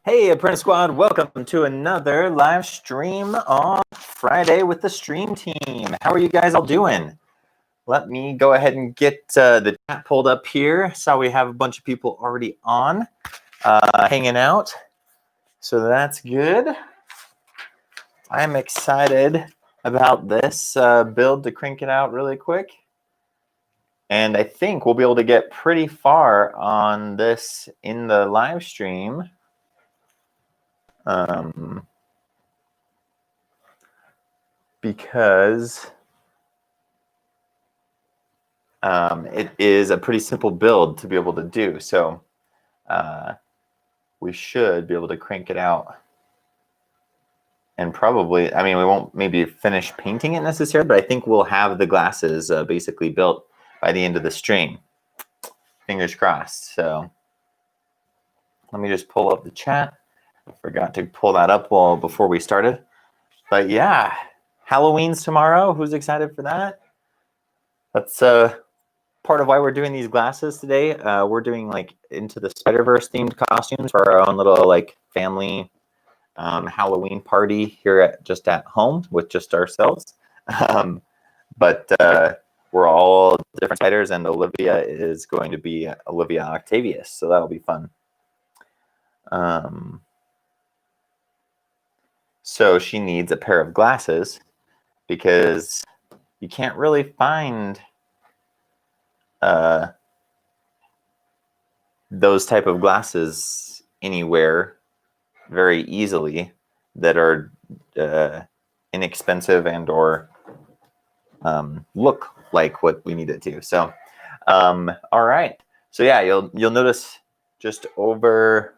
Hey, Apprentice Squad, welcome to another live stream on Friday with the stream team. How are you guys all doing? Let me go ahead and get the chat pulled up here. So we have a bunch of people already on, hanging out. So that's good. I'm excited about this build to crank it out really quick. And I think we'll be able to get pretty far on this in the live stream. Because it is a pretty simple build to be able to do. So we should be able to crank it out. And probably, I mean, we won't maybe finish painting it necessarily, but I think we'll have the glasses basically built by the end of the stream. Fingers crossed. So let me just pull up the chat. I forgot to pull that up before we started. But yeah, Halloween's tomorrow. Who's excited for that? That's part of why we're doing these glasses today. We're doing like Into the Spider-Verse themed costumes for our own little like family Halloween party here just at home with just ourselves. But we're all different spiders, and Olivia is going to be Olivia Octavius, so that'll be fun. So she needs a pair of glasses because you can't really find those type of glasses anywhere very easily that are inexpensive and or look like what we need it to. So all right, so yeah, you'll notice just over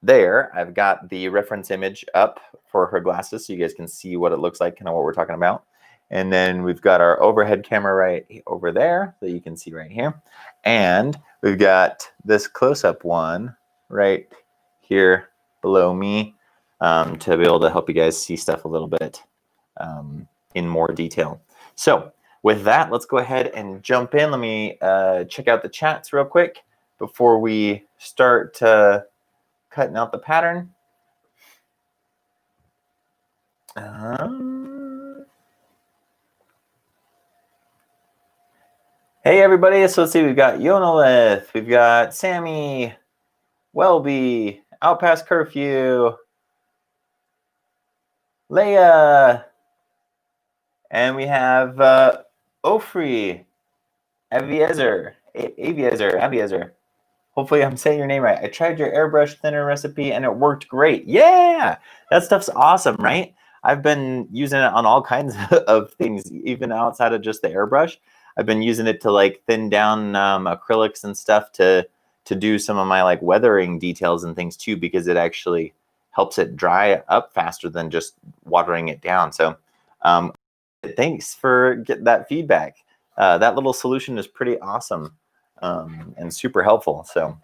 there I've got the reference image up for her glasses so you guys can see what it looks like, kind of what we're talking about. And then we've got our overhead camera right over there that you can see right here. And we've got this close-up one right here below me to be able to help you guys see stuff a little bit in more detail. So with that, let's go ahead and jump in. Let me check out the chats real quick before we start cutting out the pattern. Hey everybody, so let's see, we've got Yonalith, we've got Sammy, Welby, Out Past Curfew, Leia, and we have Ofri, Aviezer. Hopefully I'm saying your name right. I tried your airbrush thinner recipe and it worked great. Yeah, that stuff's awesome, right? I've been using it on all kinds of things, even outside of just the airbrush. I've been using it to like thin down acrylics and stuff to do some of my like weathering details and things too, because it actually helps it dry up faster than just watering it down. So thanks for getting that feedback. That little solution is pretty awesome and super helpful. So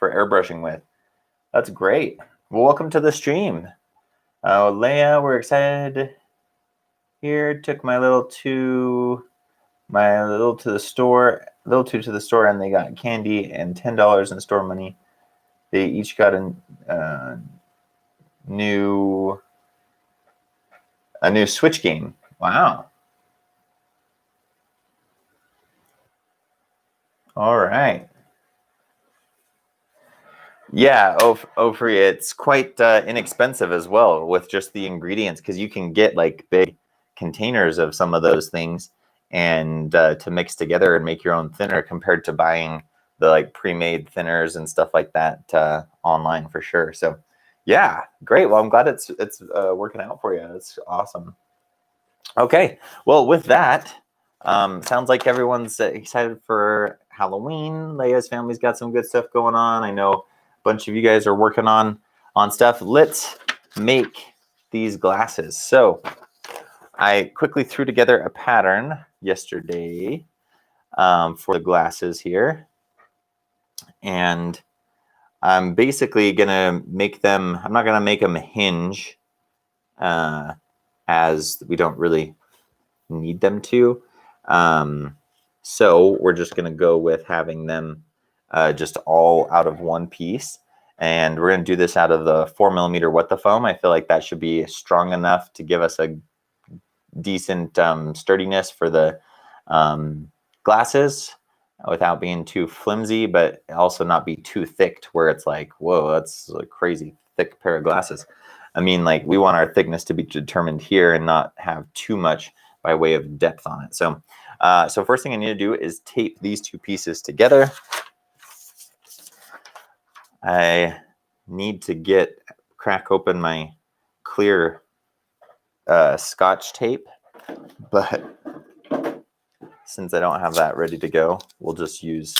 for airbrushing with, that's great. Well, welcome to the stream. Leia, we're excited here. Took my little two to the store, and they got candy and $10 in store money. They each got a new Switch game. Wow. All right. Yeah, Ofri, it's quite inexpensive as well with just the ingredients, because you can get like big containers of some of those things and to mix together and make your own thinner, compared to buying the like pre-made thinners and stuff like that online for sure. So yeah, great. Well, I'm glad it's working out for you. It's awesome. Okay, well, with that, sounds like everyone's excited for Halloween. Leia's family's got some good stuff going on. I know a bunch of you guys are working on stuff. Let's make these glasses. So I quickly threw together a pattern yesterday for the glasses here. And I'm basically going to make them, I'm not going to make them hinge as we don't really need them to. So we're just going to go with having them just all out of one piece. And we're going to do this out of the 4mm What the Foam. I feel like that should be strong enough to give us a decent sturdiness for the glasses without being too flimsy, but also not be too thick to where it's like, whoa, that's a crazy thick pair of glasses. I mean, like, we want our thickness to be determined here and not have too much by way of depth on it. So, so first thing I need to do is tape these two pieces together. I need to crack open my clear Scotch tape, but since I don't have that ready to go, we'll just use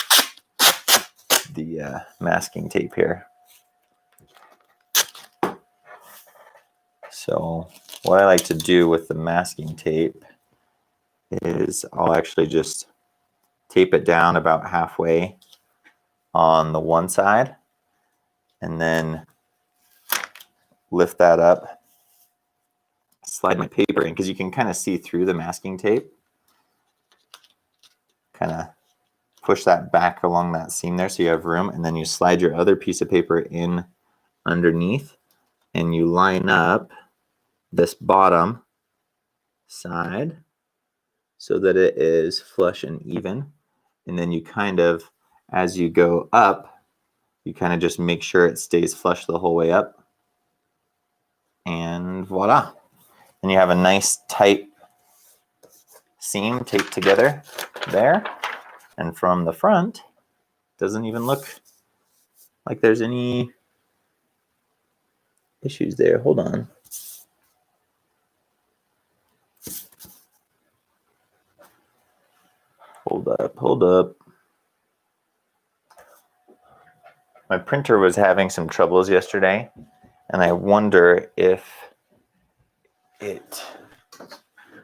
the masking tape here. So what I like to do with the masking tape is I'll actually just tape it down about halfway on the one side and then lift that up, slide my paper in, because you can kind of see through the masking tape. Kind of push that back along that seam there so you have room, and then you slide your other piece of paper in underneath and you line up this bottom side so that it is flush and even. And then you kind of, as you go up, you kind of just make sure it stays flush the whole way up. And voila. And you have a nice tight seam taped together there. And from the front, doesn't even look like there's any issues there. Hold on. Hold up. My printer was having some troubles yesterday, and I wonder if it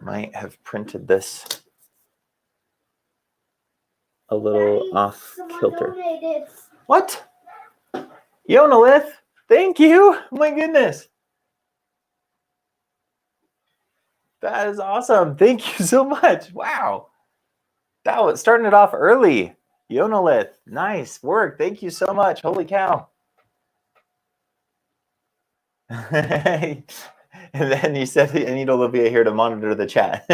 might have printed this a little off kilter. Donated. What? Yonalith? Thank you. My goodness. That is awesome. Thank you so much. Wow. That was starting it off early. Yonalith, nice work. Thank you so much. Holy cow. And then you said, I need Olivia here to monitor the chat.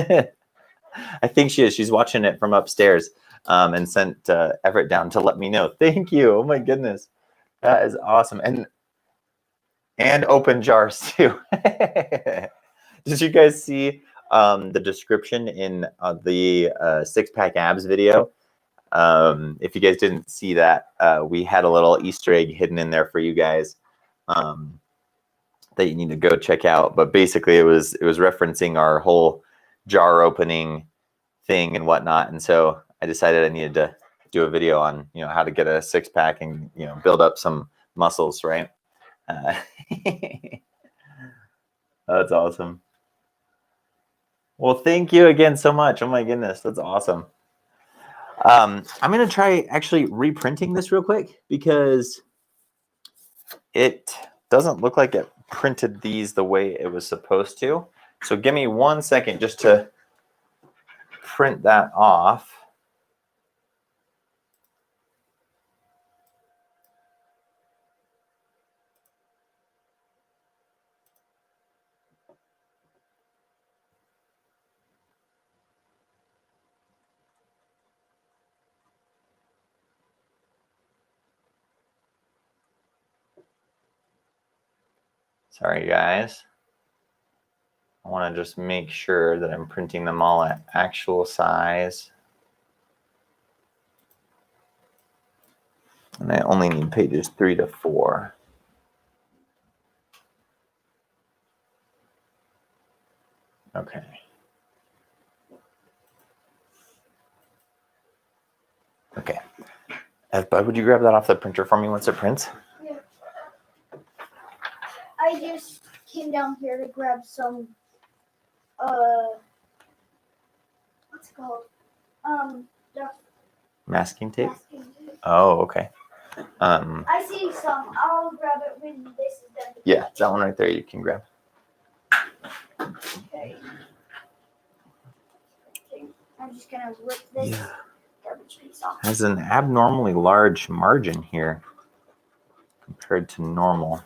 I think she is. She's watching it from upstairs and sent Everett down to let me know. Thank you. Oh my goodness. That is awesome. And open jars too. Did you guys see the description in the six-pack abs video? If you guys didn't see that, we had a little Easter egg hidden in there for you guys that you need to go check out. But basically, it was referencing our whole jar opening thing and whatnot. And so I decided I needed to do a video on how to get a six-pack and build up some muscles, right? That's awesome. Well, thank you again so much. Oh my goodness, that's awesome. I'm going to try actually reprinting this real quick because it doesn't look like it printed these the way it was supposed to. So give me 1 second just to print that off. Sorry, guys. I want to just make sure that I'm printing them all at actual size. And I only need pages 3 to 4. Okay. Okay. Bud, would you grab that off the printer for me once it prints? Yeah. I just came down here to grab some, what's it called? Masking tape? Masking tape. Oh, okay. I see some. I'll grab it when this is done. Yeah, that one right there you can grab. Okay. I'm just gonna rip this garbage piece off. Has an abnormally large margin here. compared to normal.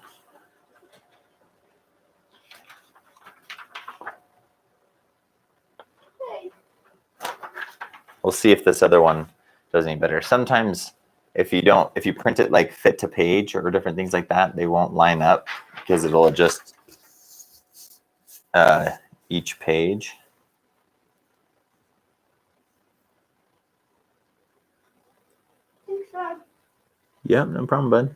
We'll see if this other one does any better. Sometimes if you print it like fit to page or different things like that, they won't line up because it'll adjust each page. Thanks, Dad. Yep, no problem, bud.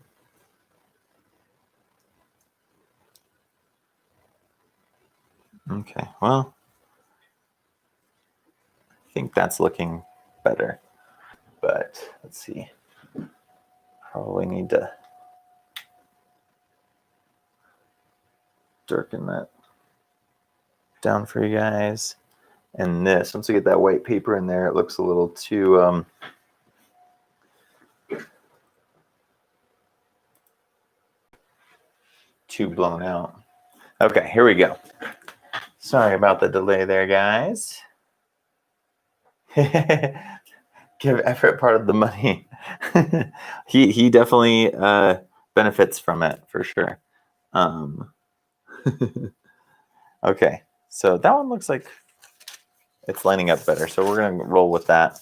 Okay, well, I think that's looking better, but let's see. Probably need to darken that down for you guys. And this, once we get that white paper in there, it looks a little too blown out. Okay, here we go. Sorry about the delay there, guys. Give effort part of the money. he definitely benefits from it for sure. Okay, so that one looks like it's lining up better. So we're gonna roll with that,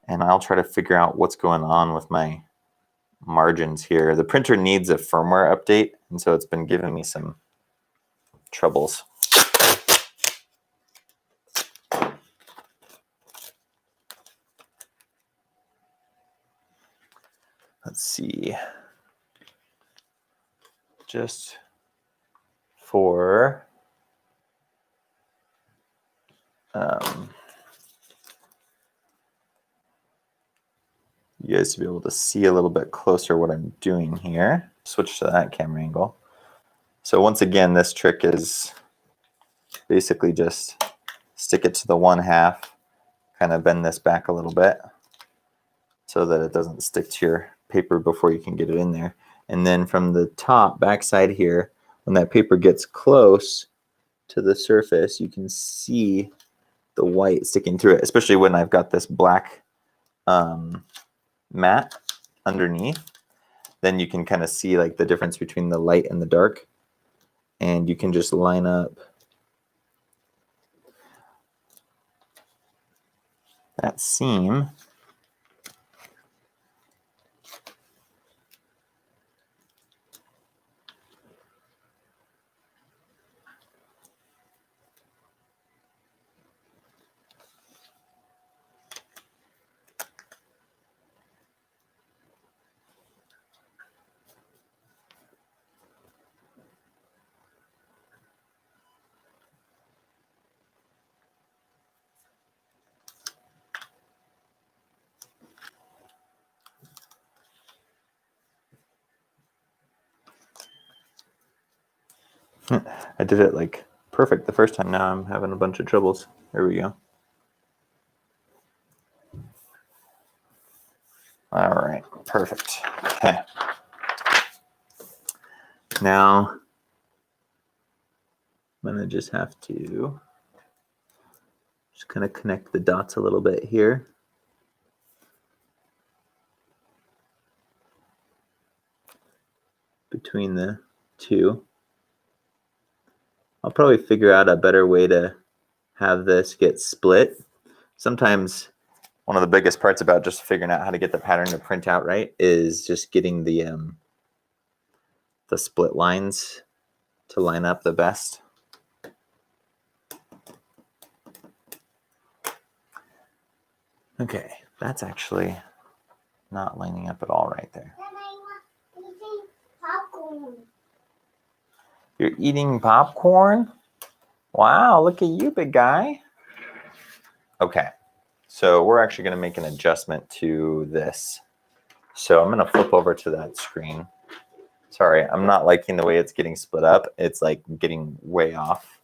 and I'll try to figure out what's going on with my margins here. The printer needs a firmware update, and so it's been giving me some troubles. Let's see. Just for you guys to be able to see a little bit closer what I'm doing here. Switch to that camera angle. So once again, this trick is basically just stick it to the 1/2, kind of bend this back a little bit so that it doesn't stick to your paper before you can get it in there. And then from the top, backside here, when that paper gets close to the surface, you can see the white sticking through it, especially when I've got this black matte underneath. Then you can kind of see like the difference between the light and the dark, and you can just line up that seam I did it like perfect the first time. Now I'm having a bunch of troubles. There we go. All right, perfect. Okay. Now I'm gonna just have to just kind of connect the dots a little bit here. Between the two. I'll probably figure out a better way to have this get split. Sometimes one of the biggest parts about just figuring out how to get the pattern to print out right is just getting the split lines to line up the best. Okay, that's actually not lining up at all right there. You're eating popcorn? Wow, look at you, big guy. Okay, so we're actually going to make an adjustment to this. So I'm going to flip over to that screen. Sorry, I'm not liking the way it's getting split up. It's like getting way off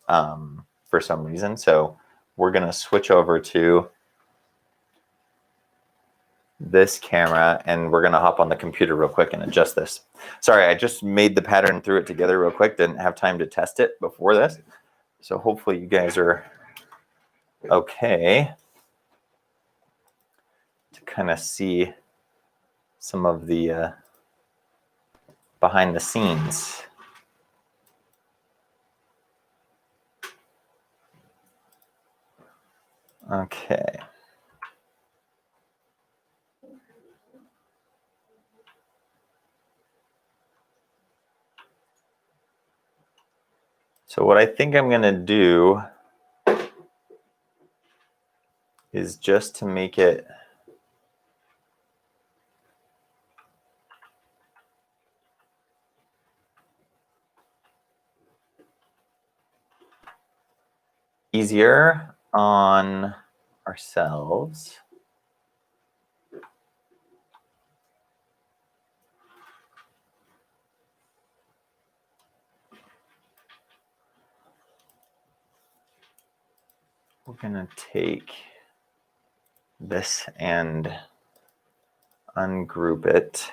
for some reason. So we're going to switch over to this camera, and we're going to hop on the computer real quick and adjust this. Sorry, I just made the pattern, threw it together real quick. Didn't have time to test it before this. So hopefully you guys are okay to kind of see some of the behind the scenes. Okay. So what I think I'm going to do is just to make it easier on ourselves. We're going to take this and ungroup it.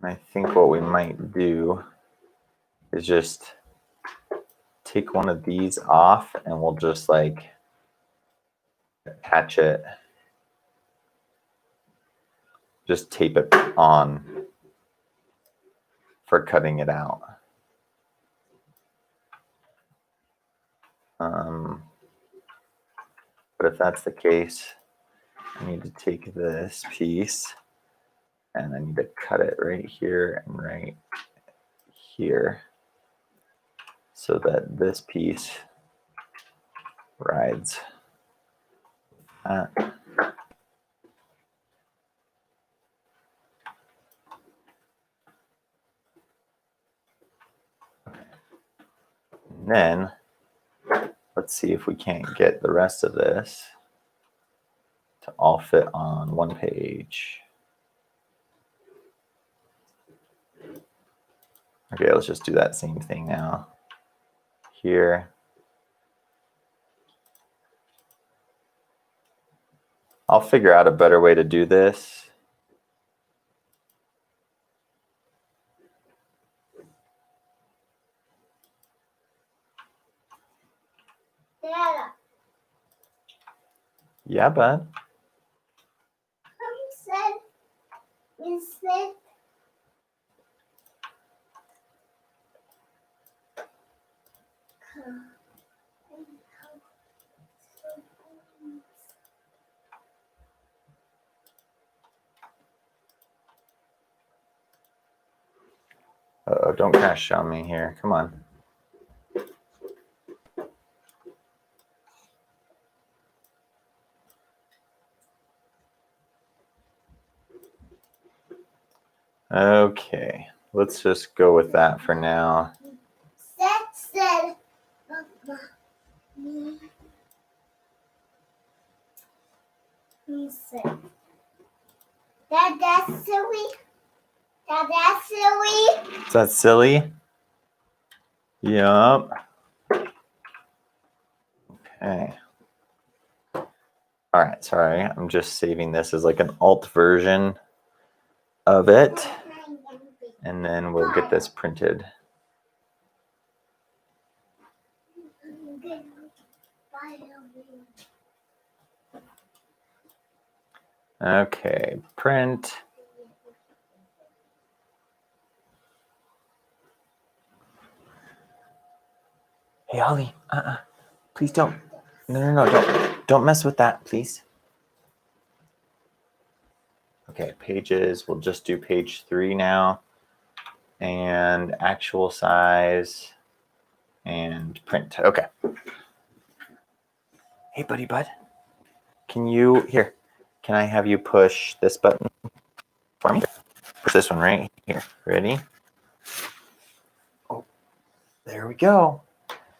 And I think what we might do is just take one of these off and we'll just like attach it. Just tape it on for cutting it out. But if that's the case, I need to take this piece and I need to cut it right here and right here so that this piece rides that. And then let's see if we can't get the rest of this to all fit on one page. Okay, let's just do that same thing now. Here. I'll figure out a better way to do this. Dad, Yeah, bud. you said Uh-oh, don't crash on me here. Come on. Okay, let's just go with that for now. said he said that's silly. That's silly. Is that silly? Yup. Okay. All right, sorry. I'm just saving this as like an alt version of it. And then we'll get this printed. Okay, print. Hey, Ollie, please don't. No, don't mess with that, please. Okay, pages, we'll just do page 3 now. And actual size and print. Okay. Hey, buddy bud, can I have you push this button for me? Push this one right here. Ready? Oh, there we go.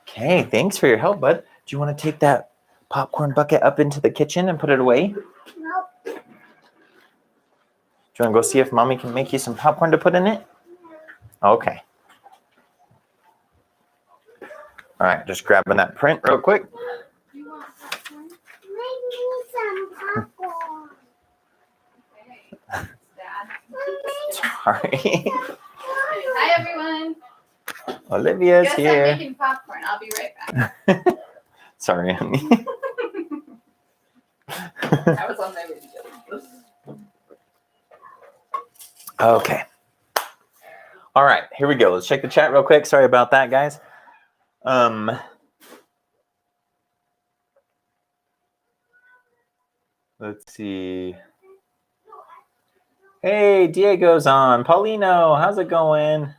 Okay, thanks for your help, bud. Do you want to take that popcorn bucket up into the kitchen and put it away? Nope. Do you want to go see if mommy can make you some popcorn to put in it? Okay. All right, just grabbing that print real quick. You want popcorn? Make me some popcorn. Sorry. Hi, everyone. Olivia's Guess here. I'm making popcorn. I'll be right back. Sorry, honey. I was on my way to get Okay. All right, here we go. Let's check the chat real quick. Sorry about that, guys. Let's see. Hey, Diego's on. Paulino, how's it going?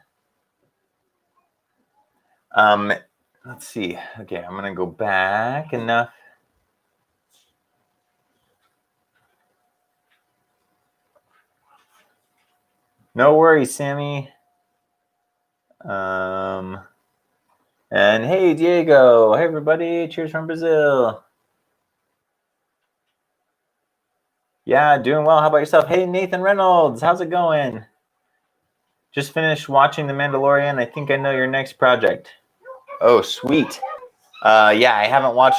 Let's see. Okay, I'm gonna go back enough. No worries, Sammy. And hey, Diego. Hey, everybody. Cheers from Brazil. Yeah, doing well. How about yourself? Hey, Nathan Reynolds. How's it going? Just finished watching The Mandalorian. I think I know your next project. Oh, sweet. Yeah, I haven't watched.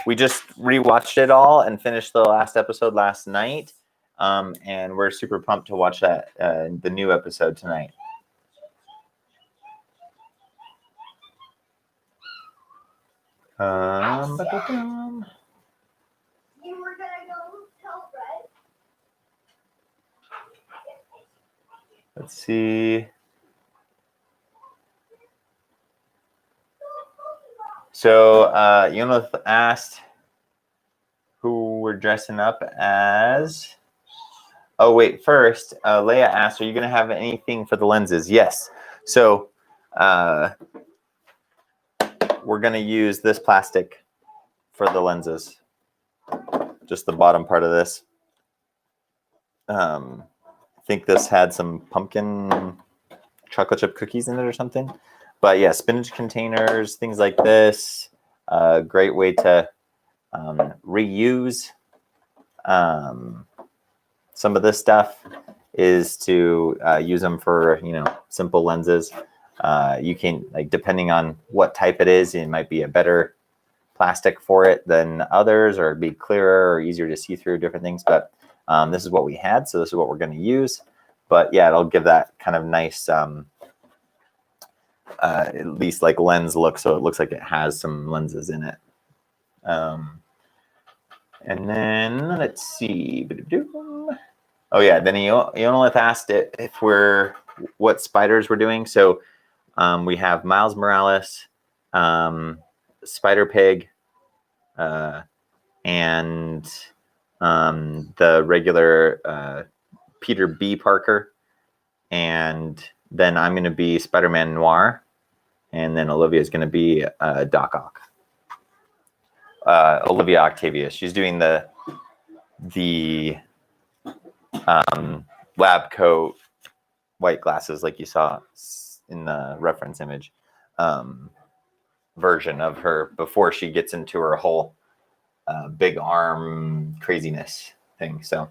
We just rewatched it all and finished the last episode last night. And we're super pumped to watch that the new episode tonight. Ba-da-dum. You were gonna go tell Fred. Let's see. So Yunus asked who we're dressing up as. Oh, wait, first, Leia asked, are you going to have anything for the lenses? Yes. So we're going to use this plastic for the lenses. Just the bottom part of this. I think this had some pumpkin chocolate chip cookies in it or something. But yeah, spinach containers, things like this. Great way to reuse some of this stuff is to use them for, simple lenses. You can, like, depending on what type it is, it might be a better plastic for it than others, or be clearer or easier to see through different things. But this is what we had, so this is what we're going to use. But yeah, it'll give that kind of nice, at least like lens look, so it looks like it has some lenses in it. And then let's see. Oh yeah, then Ionolith asked what spiders we're doing. So we have Miles Morales, Spider Pig, and the regular Peter B. Parker, and then I'm going to be Spider-Man Noir, and then Olivia is going to be Doc Ock. Olivia Octavius. She's doing the lab coat, white glasses, like you saw in the reference image version of her before she gets into her whole big arm craziness thing. So,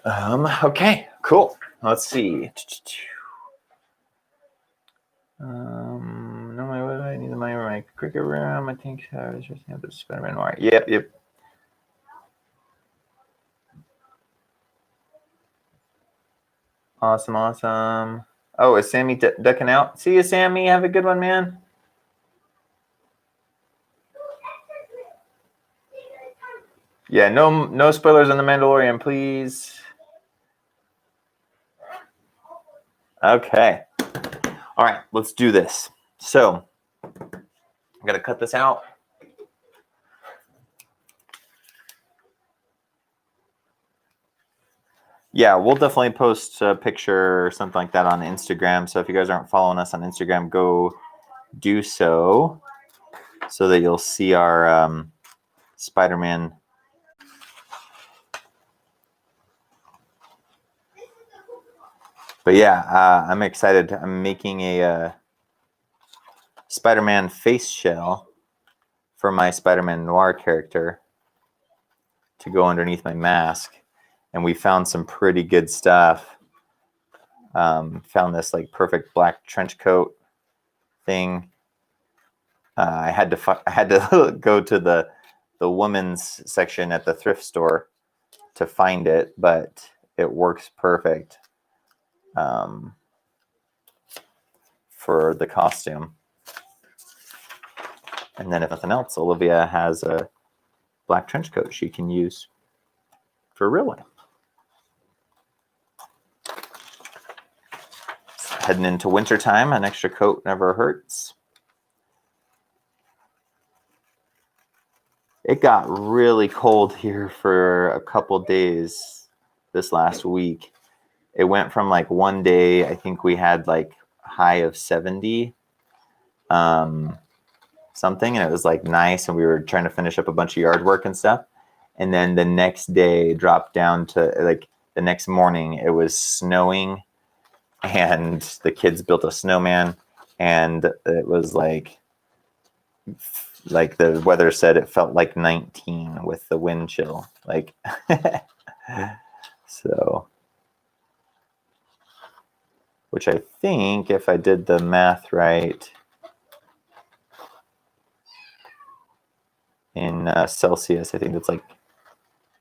okay, cool. Let's see. No, I need the money for my cricket room. I think I was just have the Spider-Man Noir. Yep. Awesome. Oh, is Sammy ducking out? See you, Sammy. Have a good one, man. Yeah, no spoilers on The Mandalorian, please. Okay. All right, let's do this. So, I'm going to cut this out. Yeah, we'll definitely post a picture or something like that on Instagram. So if you guys aren't following us on Instagram, go do so that you'll see our Spider-Man. But yeah, I'm excited. I'm making a Spider-Man face shell for my Spider-Man Noir character to go underneath my mask. And we found some pretty good stuff. Found this like perfect black trench coat thing. I had to go to the women's section at the thrift store to find it, but it works perfect for the costume. And then if nothing else, Olivia has a black trench coat she can use for real life. heading into winter time. An extra coat never hurts. It got really cold here for a couple days this last week. It went from like one day, I think we had like high of 70 something, and it was like nice, and we were trying to finish up a bunch of yard work and stuff. And then the next day dropped down to like the next morning it was snowing, and the kids built a snowman, and it was like the weather said it felt like 19 with the wind chill. Like so, which I think if I did the math right in Celsius, I think it's like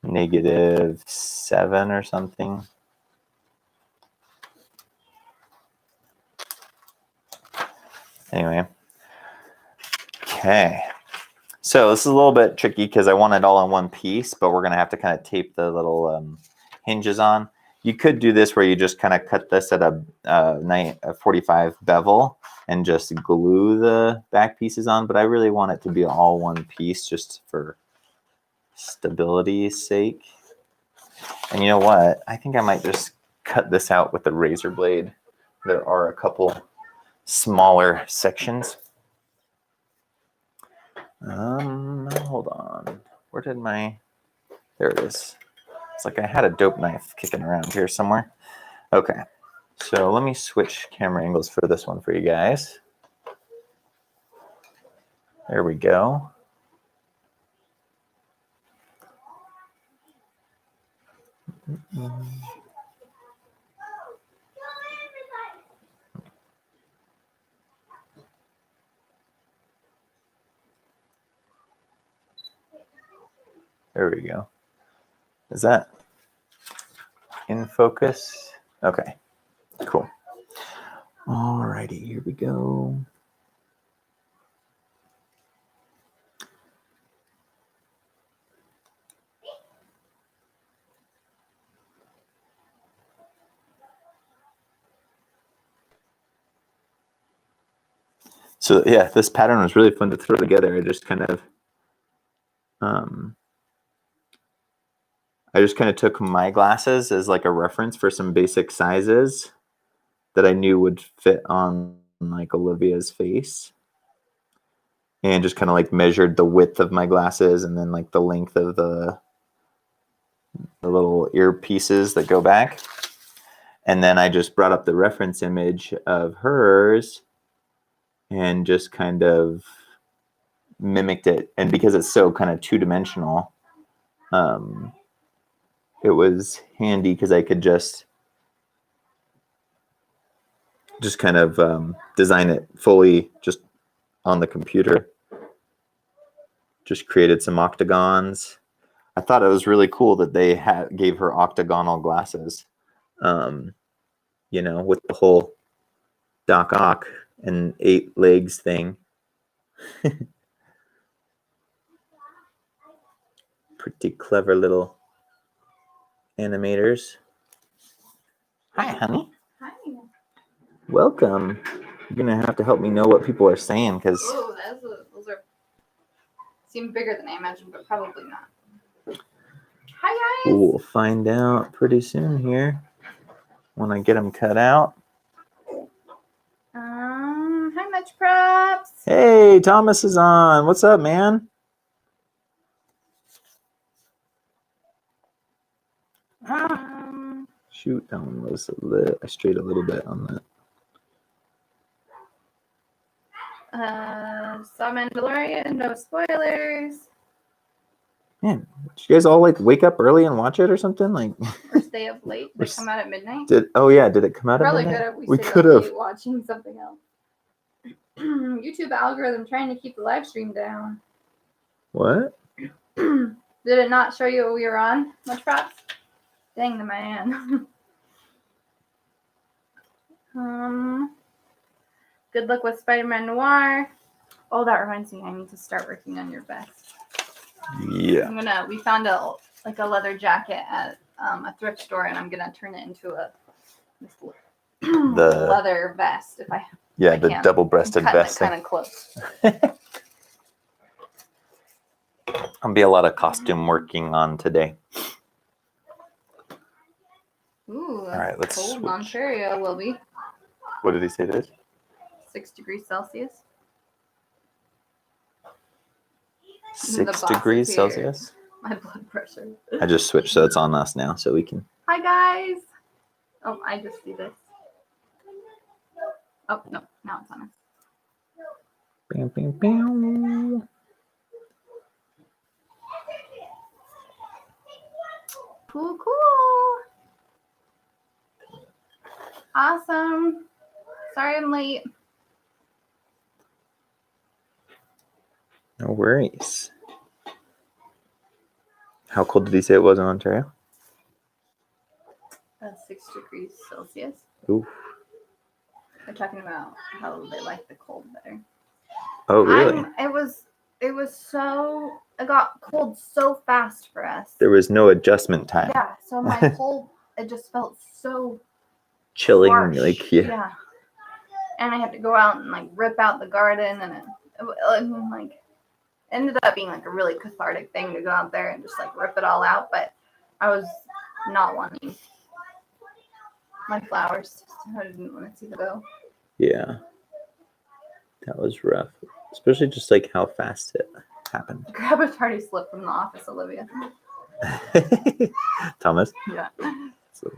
-7 or something. Anyway. Okay. So this is a little bit tricky because I want it all in one piece, but we're going to have to kind of tape the little hinges on. You could do this where you just kind of cut this at a 45 bevel and just glue the back pieces on, but I really want it to be all one piece just for stability's sake. And you know what? I think I might just cut this out with the razor blade. There are a couple smaller sections. Hold on. Where did there it is. It's like I had a dope knife kicking around here somewhere. Okay. So let me switch camera angles for this one for you guys. There we go. There we go. Is that in focus? Okay, cool. Alrighty, here we go. So yeah, this pattern was really fun to throw together. I just kind of took my glasses as like a reference for some basic sizes that I knew would fit on like Olivia's face, and just kind of like measured the width of my glasses and then like the length of the little earpieces that go back. And then I just brought up the reference image of hers and just kind of mimicked it. And because it's so kind of two-dimensional, it was handy because I could just kind of design it fully just on the computer. Just created some octagons. I thought it was really cool that they gave her octagonal glasses, you know, with the whole Doc Ock and 8 legs thing. Pretty clever little animators. Hi, honey. Hi. Welcome. You're going to have to help me know what people are saying because... Oh, those are seem bigger than I imagined, but probably not. Hi, guys. We'll find out pretty soon here when I get them cut out. Hi, Much Props. Hey, Thomas is on. What's up, man? Shoot, that one was I strayed a little bit on that. Saw Mandalorian, no spoilers. Man, did you guys all like wake up early and watch it or something? Like, Or stay up late. They come out at midnight. Did it come out at Probably midnight? could have. We stayed could up have. late watching something else. YouTube algorithm trying to keep the live stream down. What? Did it not show you what we were on? Much Props? Dang the man. Good luck with Spider-Man Noir. Oh, that reminds me, I need to start working on your vest. Yeah. We found a leather jacket at a thrift store, and I'm gonna turn it into the leather vest. If I the can. double-breasted vest. Kind of close. I'll be a lot of costume working on today. Ooh, All right, let's cold in switch. Ontario will be What did he say it is? 6 degrees Celsius. 6 boss degrees is here. Celsius. My blood pressure. I just switched, so it's on us now, so we can. Hi guys. Oh, I just see this. Oh no, now it's on us. Bam, bam, bam. Cool, cool. Awesome. Sorry I'm late. No worries. How cold did he say it was in Ontario? 6 degrees Celsius. Ooh. They're talking about how they like the cold better. Oh, really? It got cold so fast for us. There was no adjustment time. Yeah, so my it just felt so Chilling, harsh. like, Yeah. And I had to go out and like rip out the garden, and it ended up being like a really cathartic thing to go out there and just like rip it all out. But I was not wanting my flowers. I didn't want to see them go. Yeah. That was rough. Especially just like how fast it happened. Grab a party slip from the office, Olivia. Thomas? Yeah. So,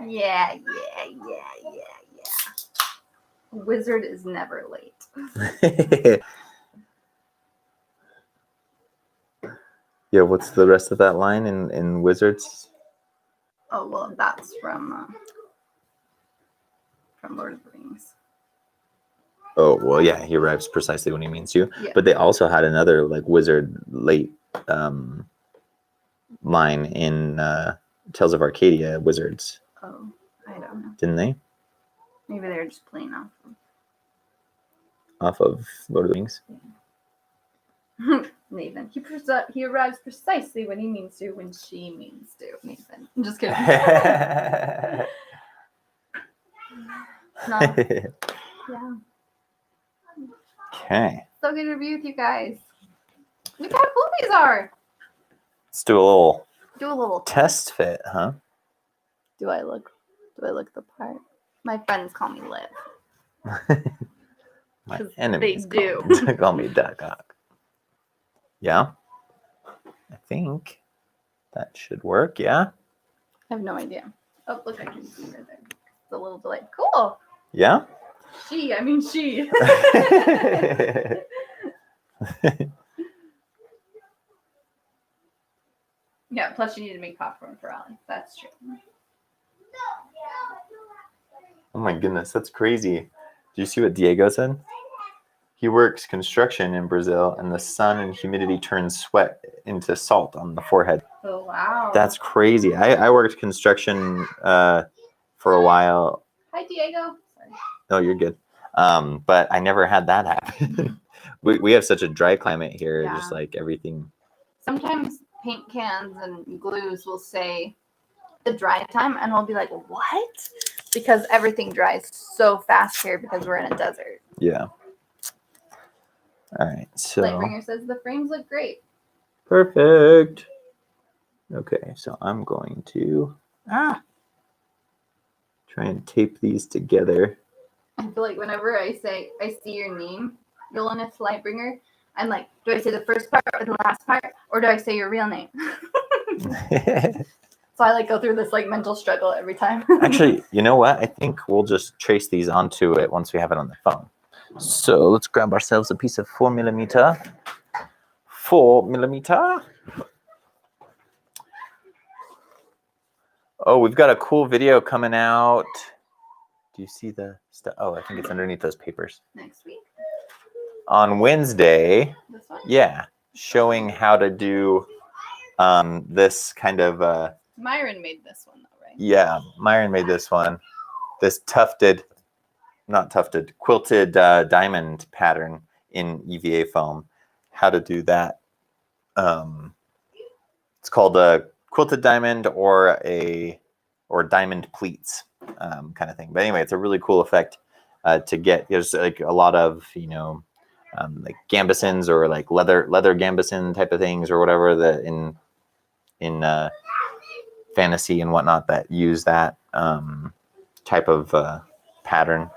Yeah. Wizard is never late. Yeah, what's the rest of that line in Wizards? Oh, well, that's from Lord of the Rings. Oh, well, yeah, he arrives precisely when he means to. Yeah. But they also had another like wizard late line in Tales of Arcadia Wizards. Oh, I don't know. Didn't they? Maybe they're just playing Off of Lord of the Rings. Nathan. He arrives precisely when he means to, when she means to. Nathan. I'm just kidding. No. Yeah. Okay. So good to be with you guys. Look how cool these are. Let's do a little Do a little test fit, huh? Do I look the part? My friends call me Liv. My 'Cause enemies they do. call me Duck Hawk. Yeah. I think that should work, yeah? I have no idea. Oh, look, I can see right there. It's a little delay. Cool. Yeah? She. Yeah, plus you need to make popcorn for Ollie. That's true. Oh my goodness, that's crazy. Do you see what Diego said? He works construction in Brazil, and the sun and humidity turns sweat into salt on the forehead. Oh, wow. That's crazy. I worked construction for a while. Hi, Diego. Sorry. No, you're good. But I never had that happen. we have such a dry climate here, Yeah. just like everything. Sometimes paint cans and glues will say the dry time, and we'll be like, what? Because everything dries so fast here because we're in a desert. Yeah. All right, so. Lightbringer says the frames look great. Perfect. Okay, so I'm going to try and tape these together. I feel like whenever I see your name, Yolanith Lightbringer, I'm like, do I say the first part or the last part, or do I say your real name? So I like go through this like mental struggle every time. Actually, you know what? I think we'll just trace these onto it once we have it on the phone. So let's grab ourselves a piece of 4mm. 4mm. Oh, we've got a cool video coming out. Do you see the stuff? Oh, I think it's underneath those papers. Next week? On Wednesday. This one? Yeah. Showing how to do this kind of... Myron made this one, though, right? Yeah, Myron made this one. This quilted diamond pattern in EVA foam. How to do that. It's called a quilted diamond or diamond pleats. kind of thing. But anyway, it's a really cool effect to get. There's like a lot of, like gambesons or like leather gambeson type of things or whatever that in fantasy and whatnot that use that type of pattern.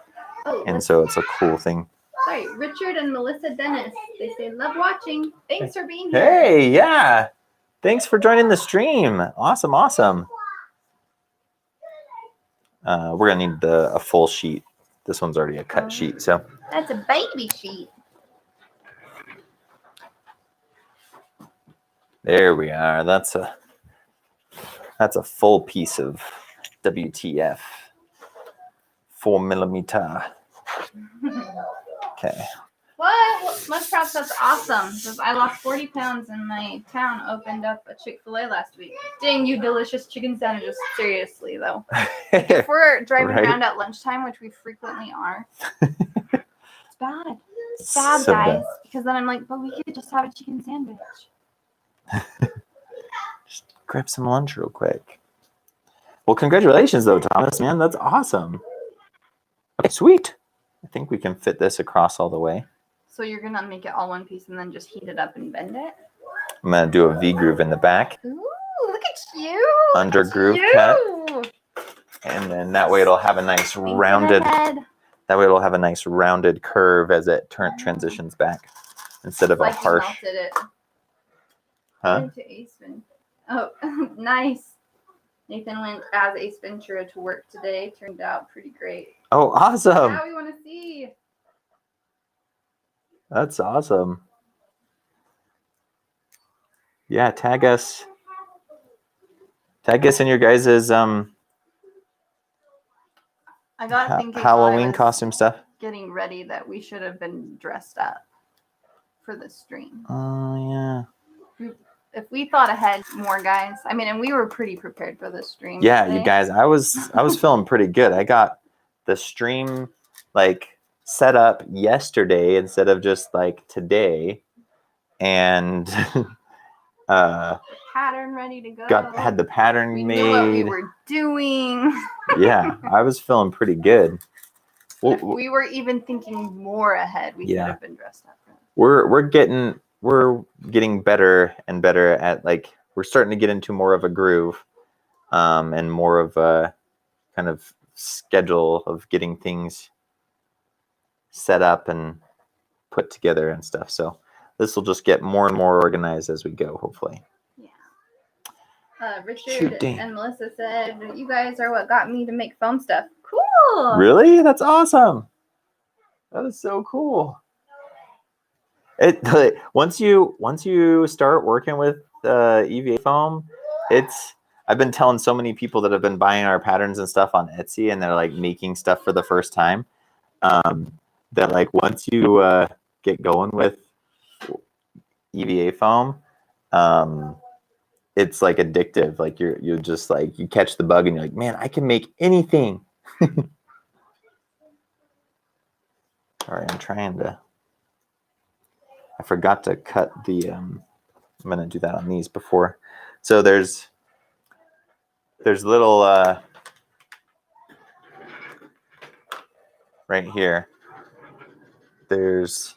Oh, And so it's a cool thing. sorry, Richard and Melissa Dennis. They say, love watching. Thanks for being here. Hey, yeah. Thanks for joining the stream. Awesome, awesome. We're going to need a full sheet. This one's already a cut sheet, so. That's a baby sheet. There we are. That's a full piece of WTF. 4mm. Okay. What? Muskrat, that's awesome. Says, I lost 40 pounds and my town opened up a Chick-fil-A last week. Dang, you delicious chicken sandwiches. Seriously, though. If we're driving Right? around at lunchtime, which we frequently are, it's bad. It's bad, So guys. bad. Because then I'm like, but we could just have a chicken sandwich. Just grab some lunch real quick. Well, congratulations, though, Thomas, man. That's awesome. Okay, sweet. I think we can fit this across all the way. So you're going to make it all one piece and then just heat it up and bend it? I'm going to do a V groove in the back. Ooh, look at you. Under groove cut. And then that way it'll have a nice rounded, that way it'll have a nice rounded curve as it transitions back instead of like a harsh. You melted it. Huh? Into Ace Ventura. Oh, nice. Nathan went as Ace Ventura to work today. Turned out pretty great. Oh, awesome. Now we want to see. That's awesome. Yeah, tag us in your guys's I got thinking while I Halloween was costume stuff. getting ready that we should have been dressed up for the stream. Oh yeah. If we thought ahead more, guys. I mean, and we were pretty prepared for this stream. Yeah, today. you guys, I was feeling pretty good. I got the stream like set up yesterday instead of just like today, and pattern ready to go. had the pattern we made. knew what we were doing. Yeah, I was feeling pretty good. If we were even thinking more ahead, we could have been dressed up. We're getting better and better at, like, we're starting to get into more of a groove, and more of a kind of schedule of getting things set up and put together and stuff. So this will just get more and more organized as we go, hopefully. Yeah. Richard and Melissa said, you guys are what got me to make foam stuff. Cool. Really? That's awesome. That is so cool. Once you start working with EVA foam, I've been telling so many people that have been buying our patterns and stuff on Etsy, and they're like making stuff for the first time, that like once you get going with EVA foam, it's like addictive. Like you're just like, you catch the bug and you're like, man, I can make anything. Sorry, I forgot to cut the, I'm going to do that on these before. So there's little, right here, there's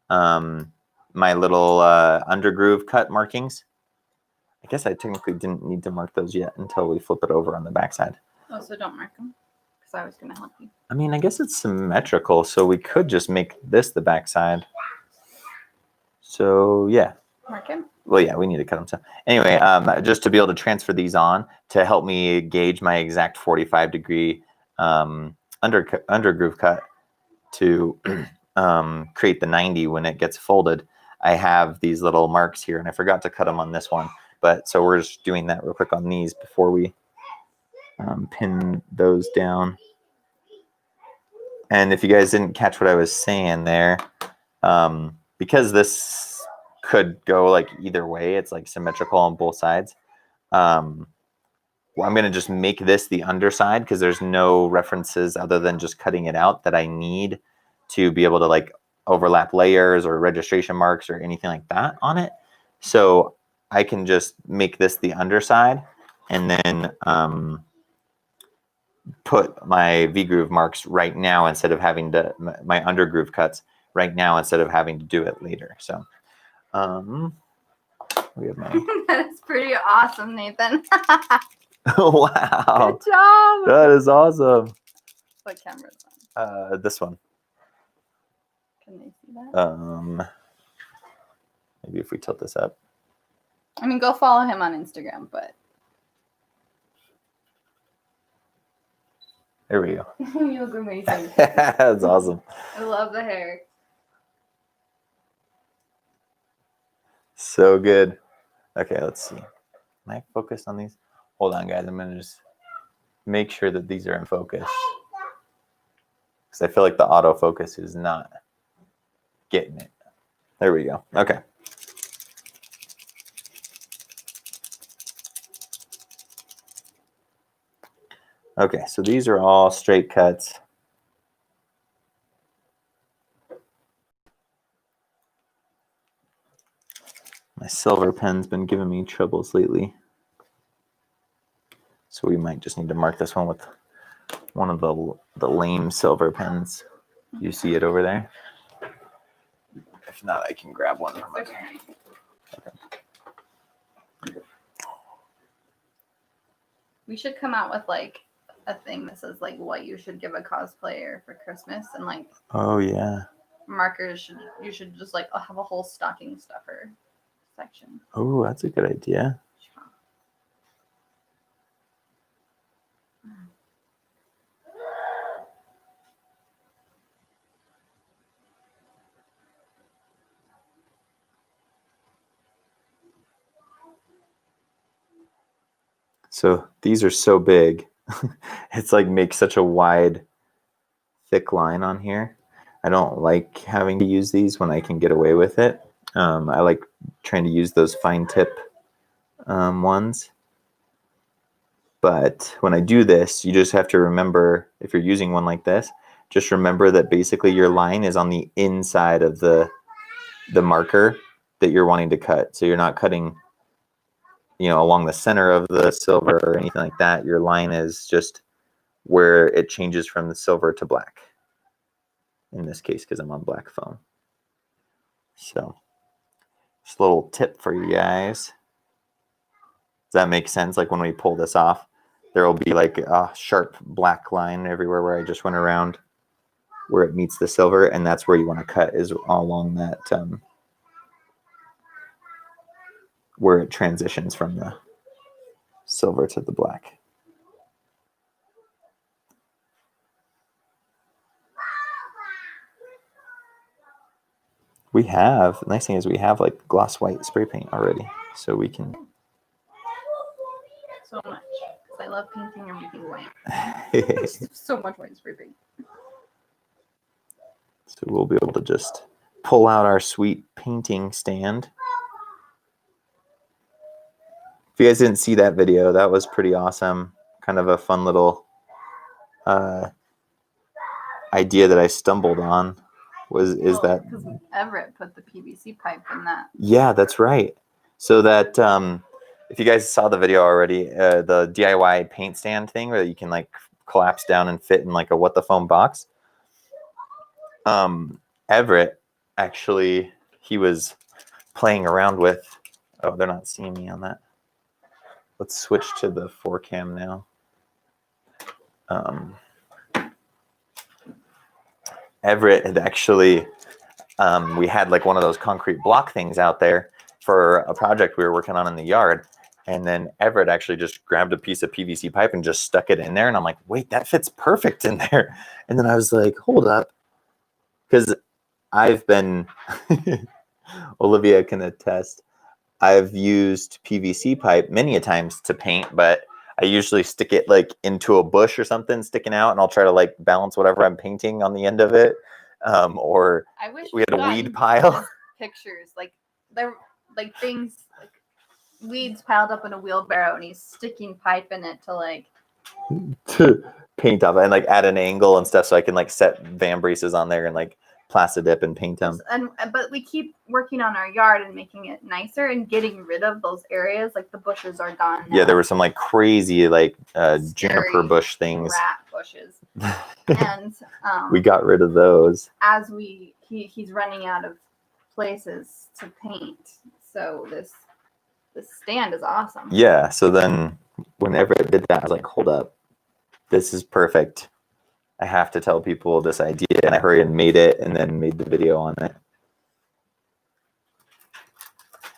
my little undergroove cut markings. I guess I technically didn't need to mark those yet until we flip it over on the backside. Oh, so don't mark them, because I was going to help you. I mean, I guess it's symmetrical, so we could just make this the backside. So yeah. Mark him? Well, yeah, we need to cut them. So anyway, just to be able to transfer these on to help me gauge my exact 45-degree undergroove cut to create the 90 when it gets folded. I have these little marks here, and I forgot to cut them on this one. But so we're just doing that real quick on these before we pin those down. And if you guys didn't catch what I was saying there, because this could go like either way, it's like symmetrical on both sides. Well, I'm going to just make this the underside because there's no references other than just cutting it out that I need to be able to like overlap layers or registration marks or anything like that on it. So I can just make this the underside and then put my V-groove marks right now instead of having to, my undergroove cuts right now instead of having to do it later. So, we have my... That's pretty awesome, Nathan. Wow. Good job. That is awesome. What camera is on? This one. Can they see that? Maybe if we tilt this up. I mean, go follow him on Instagram, but There we go. you look amazing. That's awesome. I love the hair. So good. Okay, let's see. Am I focused on these? Hold on, guys. I'm going to just make sure that these are in focus. Because I feel like the autofocus is not getting it. There we go. Okay. Okay, so these are all straight cuts. My silver pen's been giving me troubles lately. So we might just need to mark this one with one of the lame silver pens. You see it over there? If not, I can grab one from Okay. Okay. We should come out with like a thing that says like what you should give a cosplayer for Christmas, and like Oh yeah. markers you should just like have a whole stocking stuffer section. Oh, that's a good idea. So these are so big. It's like makes such a wide, thick line on here. I don't like having to use these when I can get away with it. I like trying to use those fine tip ones. But when I do this, you just have to remember, if you're using one like this, just remember that basically your line is on the inside of the marker that you're wanting to cut. So you're not cutting, you know, along the center of the silver or anything like that. Your line is just where it changes from the silver to black. In this case, because I'm on black foam. So, just a little tip for you guys. Does that make sense? Like when we pull this off, there will be like a sharp black line everywhere where I just went around where it meets the silver, and that's where you want to cut, is all along that where it transitions from the silver to the black. We have, the nice thing is we have like gloss white spray paint already, so we can. So much. Because I love painting everything white. So much white spray paint. So we'll be able to just pull out our sweet painting stand. If you guys didn't see that video, that was pretty awesome. Kind of a fun little idea that I stumbled on. That because Everett put the PVC pipe in that. Yeah, that's right. So that if you guys saw the video already, the DIY paint stand thing where you can like collapse down and fit in like a what the foam box. Everett actually, he was playing around with. Oh, they're not seeing me on that. Let's switch to the 4cam now. Everett had actually, we had like one of those concrete block things out there for a project we were working on in the yard. And then Everett actually just grabbed a piece of PVC pipe and just stuck it in there. And I'm like, wait, that fits perfect in there. And then I was like, hold up. Because I've been, Olivia can attest, I've used PVC pipe many a times to paint, but I usually stick it like into a bush or something sticking out, and I'll try to like balance whatever I'm painting on the end of it. Or I wish we had a gotten weed pile. Pictures like they're like things like weeds piled up in a wheelbarrow, and he's sticking pipe in it to like to paint up and like at an angle and stuff, so I can like set vambraces on there and like Plastidip and paint them. But we keep working on our yard and making it nicer and getting rid of those areas. Like the bushes are gone now. Yeah, there were some like crazy like juniper Scary bush things. rat bushes. And we got rid of those. As he's running out of places to paint. So this stand is awesome. Yeah, so then whenever it did that, I was like, hold up. This is perfect. I have to tell people this idea, and I hurried and made it and then made the video on it.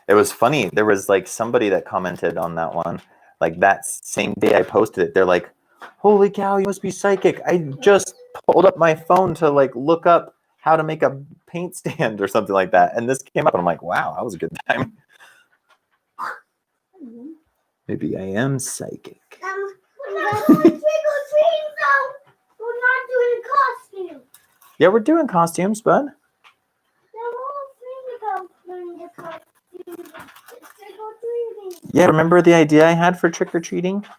It was funny. There was like somebody that commented on that one. Like that same day I posted it, they're like, holy cow, you must be psychic. I just pulled up my phone to like look up how to make a paint stand or something like that. And this came up and I'm like, wow, that was a good time. Maybe I am psychic. We're going trick-or-treating, though. We're not doing costumes. Yeah, we're doing costumes, bud. The whole thing about doing the costumes is trick-or-treating. Yeah, remember the idea I had for trick-or-treating? Yeah,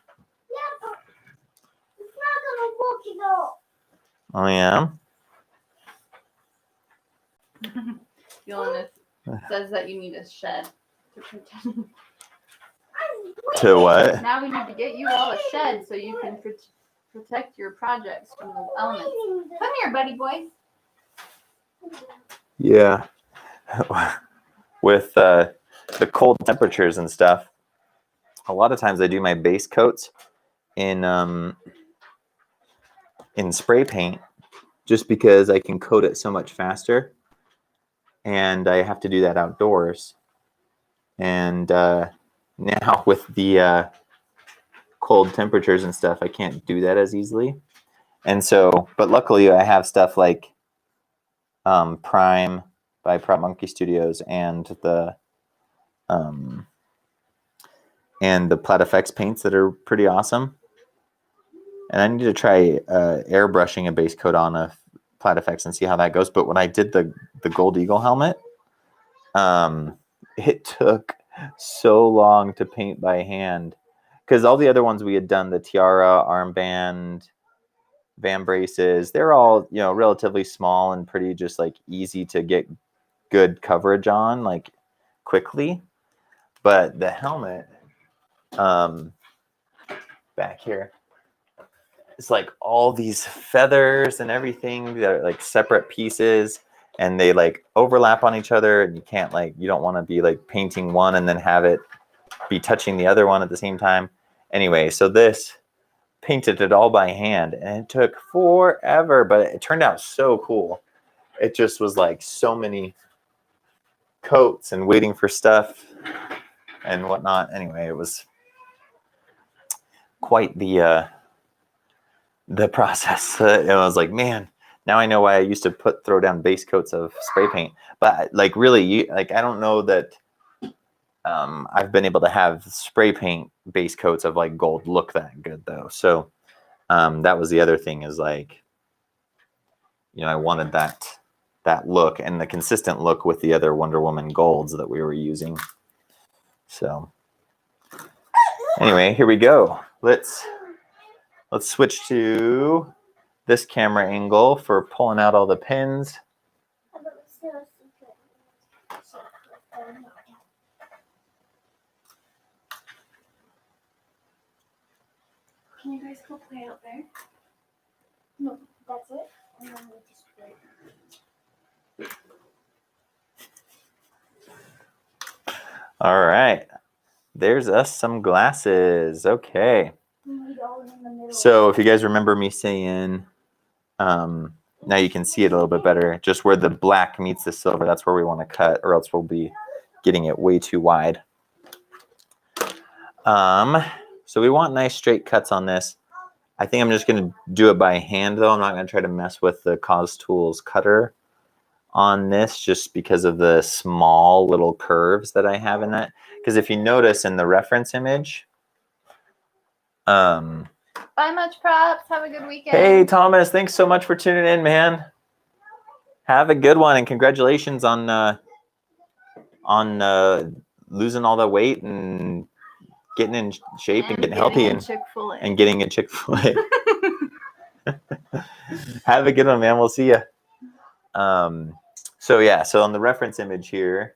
but it's not going to work at all. Oh, yeah? Villainous says that you need a shed to protect. To what? Now we need to get you all a shed so you can protect your projects from the elements. Come here, buddy boy. Yeah. With the cold temperatures and stuff, a lot of times I do my base coats in spray paint just because I can coat it so much faster. And I have to do that outdoors. And now with the cold temperatures and stuff, I can't do that as easily. And so, but luckily I have stuff like Prime by Prop Monkey Studios and the Plat FX paints that are pretty awesome. And I need to try airbrushing a base coat on a Plat FX and see how that goes. But when I did the Gold Eagle helmet, it took so long to paint by hand because all the other ones we had done, the tiara, armband, van braces, they're all, you know, relatively small and pretty just like easy to get good coverage on like quickly. But the helmet back here, it's like all these feathers and everything that are like separate pieces and they like overlap on each other and you can't like, you don't want to be like painting one and then have it be touching the other one at the same time. Anyway, so this painted it all by hand and it took forever, but it turned out so cool. It just was like so many coats and waiting for stuff and whatnot. Anyway, it was quite the process. And I was like, man, now I know why I used to throw down base coats of spray paint. But like really, like I don't know that I've been able to have spray paint base coats of like gold look that good though. So that was the other thing is like, you know, I wanted that look and the consistent look with the other Wonder Woman golds that we were using. So anyway, here we go. Let's switch to this camera angle for pulling out all the pins. Can you guys go play out there? No, that's it. And then we just play. All right. There's us some glasses. Okay. So if you guys remember me saying, now you can see it a little bit better, just where the black meets the silver, that's where we want to cut or else we'll be getting it way too wide. So we want nice straight cuts on this. I think I'm just going to do it by hand though. I'm not going to try to mess with the Cos Tools cutter on this just because of the small little curves that I have in that. Because if you notice in the reference image, Bye, Much Props. Have a good weekend. Hey, Thomas. Thanks so much for tuning in, man. Have a good one, and congratulations on losing all the weight and getting in shape and getting healthy and getting a Chick-fil-A. Have a good one, man. We'll see you. So yeah, so on the reference image here,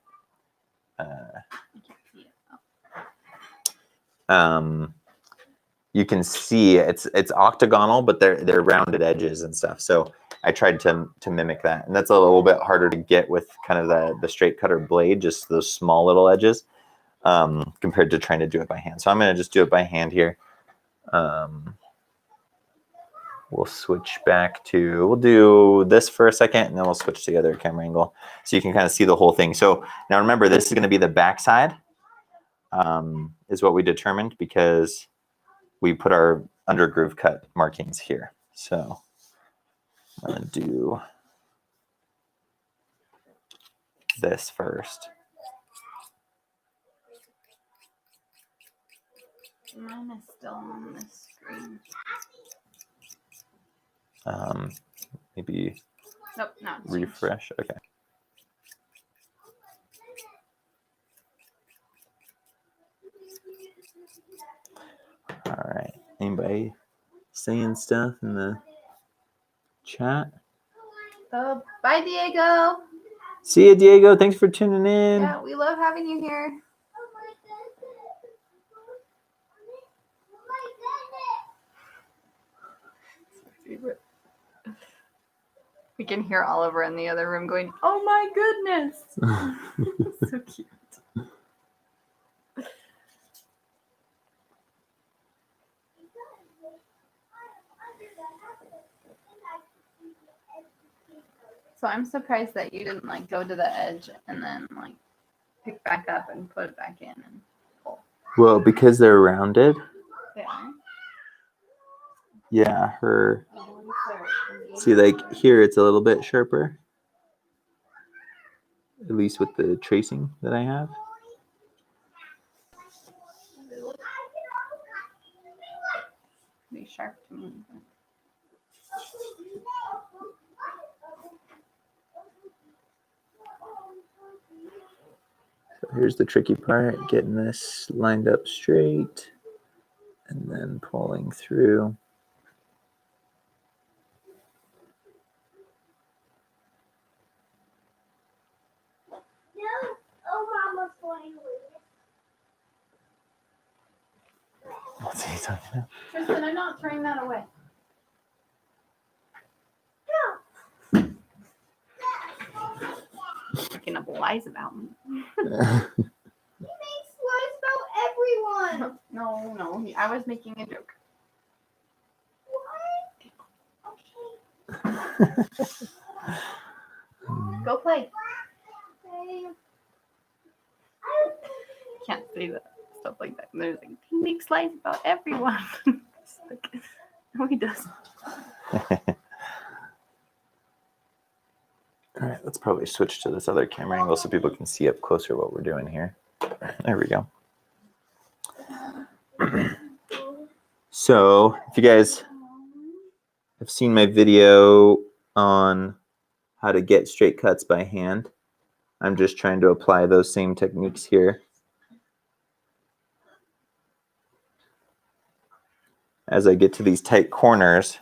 you can see it's octagonal, but they're rounded edges and stuff. So I tried to mimic that, and that's a little bit harder to get with kind of the straight cutter blade, just those small little edges, compared to trying to do it by hand. So I'm going to just do it by hand here. We'll switch back to, we'll do this for a second, and then we'll switch to the other camera angle so you can kind of see the whole thing. So now remember, this is going to be the back side, is what we determined, because we put our under groove cut markings here. So I'm going to do this first. Mine is still on this screen. Maybe Nope, no. refresh. Okay. All right. Anybody saying stuff in the chat? Bye, Diego. See you, Diego. Thanks for tuning in. Yeah, we love having you here. We can hear Oliver in the other room going, "Oh my goodness!" So cute. So I'm surprised that you didn't like go to the edge and then like pick back up and put it back in and pull. Well, because they're rounded. They are. Yeah, her. See, like here, it's a little bit sharper. At least with the tracing that I have. Be sharp to me. So here's the tricky part, getting this lined up straight and then pulling through. What's he talking about? Tristan, I'm not throwing that away. Making up lies about me. He makes lies about everyone. No, I was making a joke. Okay. Go play. Okay. Can't say that stuff like that. There's like, he makes lies about everyone. Like, no, he doesn't. All right, let's probably switch to this other camera angle so people can see up closer what we're doing here. There we go. So if you guys have seen my video on how to get straight cuts by hand, I'm just trying to apply those same techniques here. As I get to these tight corners,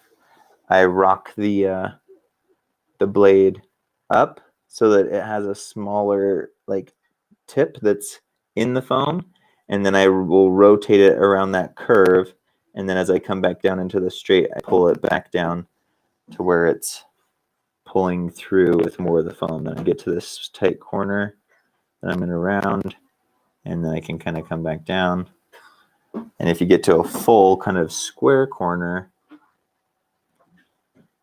I rock the blade up so that it has a smaller like tip that's in the foam, and then I will rotate it around that curve, and then as I come back down into the straight, I pull it back down to where it's pulling through with more of the foam. Then I get to this tight corner, then I'm in a round, and then I can kind of come back down. And if you get to a full kind of square corner,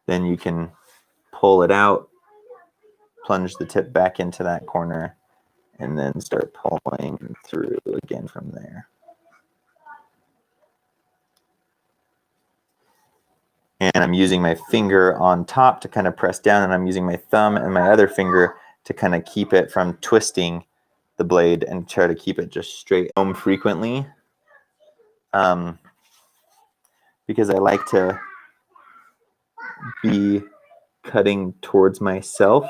then you can pull it out, plunge the tip back into that corner, and then start pulling through again from there. And I'm using my finger on top to kind of press down, and I'm using my thumb and my other finger to kind of keep it from twisting the blade and try to keep it just straight. Frequently, because I like to be cutting towards myself.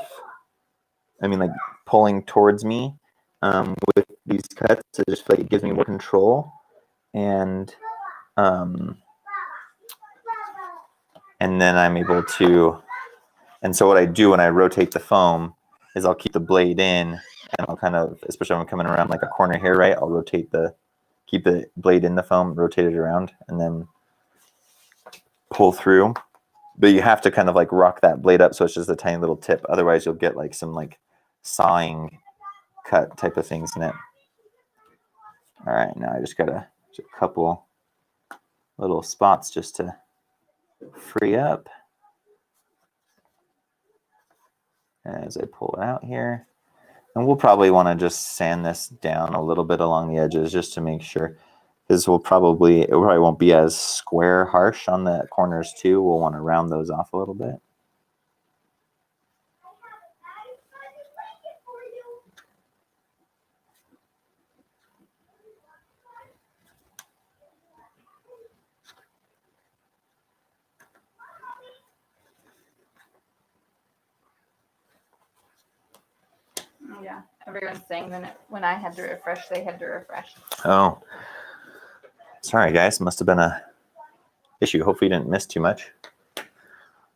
I mean, like pulling towards me with these cuts. I just feel like it gives me more control, and then I'm able to And so what I do when I rotate the foam is I'll keep the blade in, and I'll kind of, especially when I'm coming around like a corner here, right? I'll keep the blade in the foam, rotate it around, and then pull through. But you have to kind of like rock that blade up so it's just a tiny little tip. Otherwise you'll get like some like sawing cut type of things in it. All right, now I just got a couple little spots just to free up as I pull it out here. And we'll probably want to just sand this down a little bit along the edges just to make sure, because it probably won't be as square harsh on the corners too. We'll want to round those off a little bit. Yeah, everyone's saying that when I had to refresh, they had to refresh. Oh, sorry guys, must have been a issue. Hopefully you didn't miss too much.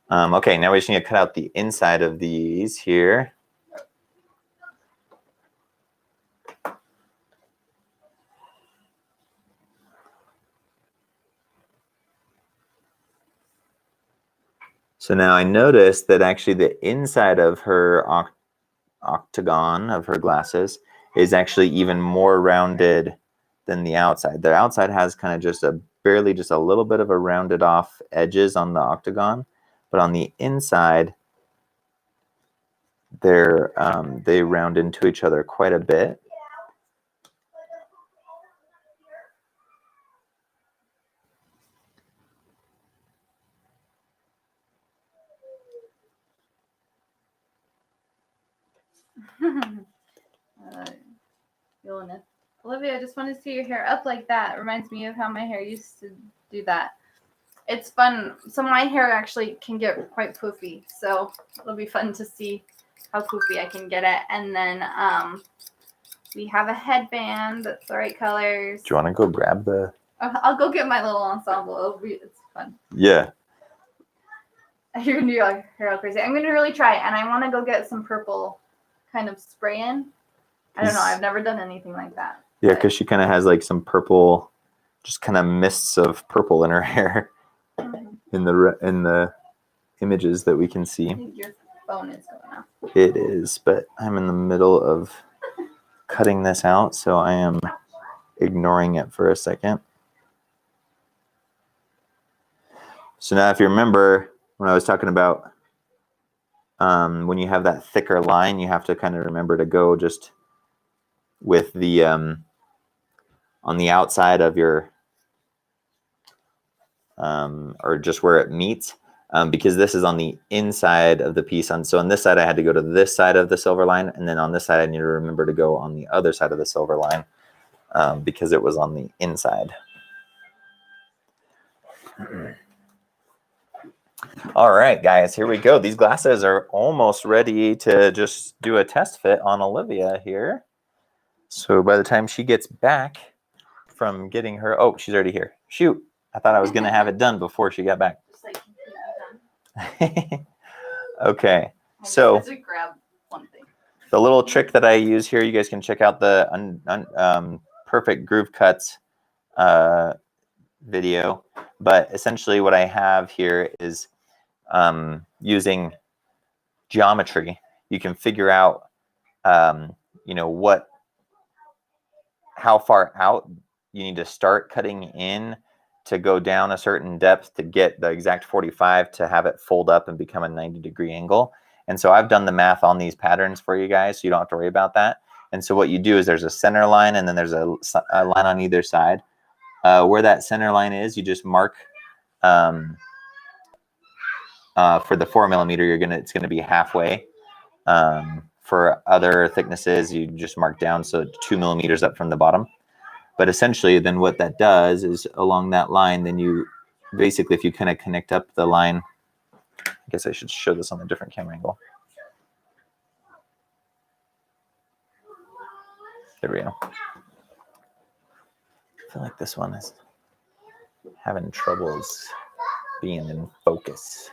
Okay, now we just need to cut out the inside of these here. So now I noticed that actually the inside of her octagon of her glasses is actually even more rounded than the outside. The outside has kind of just barely just a little bit of a rounded off edges on the octagon, but on the inside they round into each other quite a bit. Olivia, I just want to see your hair up like that. It reminds me of how my hair used to do that. It's fun. So my hair actually can get quite poofy. So it'll be fun to see how poofy I can get it. And then we have a headband that's the right colors. Do you want to go grab the... I'll go get my little ensemble. It's fun. Yeah. You're going to do your hair all crazy. I'm going to really try it. And I want to go get some purple kind of spray in. I don't know. I've never done anything like that. Yeah, because she kind of has like some purple, just kind of mists of purple in her hair. In the images that we can see. I think your phone is going off. It is, but I'm in the middle of cutting this out, so I am ignoring it for a second. So now if you remember when I was talking about when you have that thicker line, you have to kind of remember to go just with the on the outside of your or just where it meets, because this is on the inside of the piece. So on this side, I had to go to this side of the silver line, and then on this side, I need to remember to go on the other side of the silver line because it was on the inside. All right, guys, here we go. These glasses are almost ready to just do a test fit on Olivia here. So by the time she gets back from getting her, oh, she's already here. Shoot. I thought I was going to have it done before she got back. Just like completely done. Okay, I so just had to grab one thing. the little trick that I use here, you guys can check out the perfect groove cuts video. But essentially what I have here is using geometry. You can figure out, you know, how far out you need to start cutting in to go down a certain depth to get the exact 45 to have it fold up and become a 90-degree angle. And so I've done the math on these patterns for you guys, so you don't have to worry about that. And so what you do is there's a center line and then there's a line on either side. Where that center line is, you just mark for the 4mm, it's gonna be halfway. For other thicknesses, you just mark down, so 2 millimeters up from the bottom. But essentially, then what that does is along that line, then you basically, if you kind of connect up the line, I guess I should show this on a different camera angle. There we go. I feel like this one is having troubles being in focus.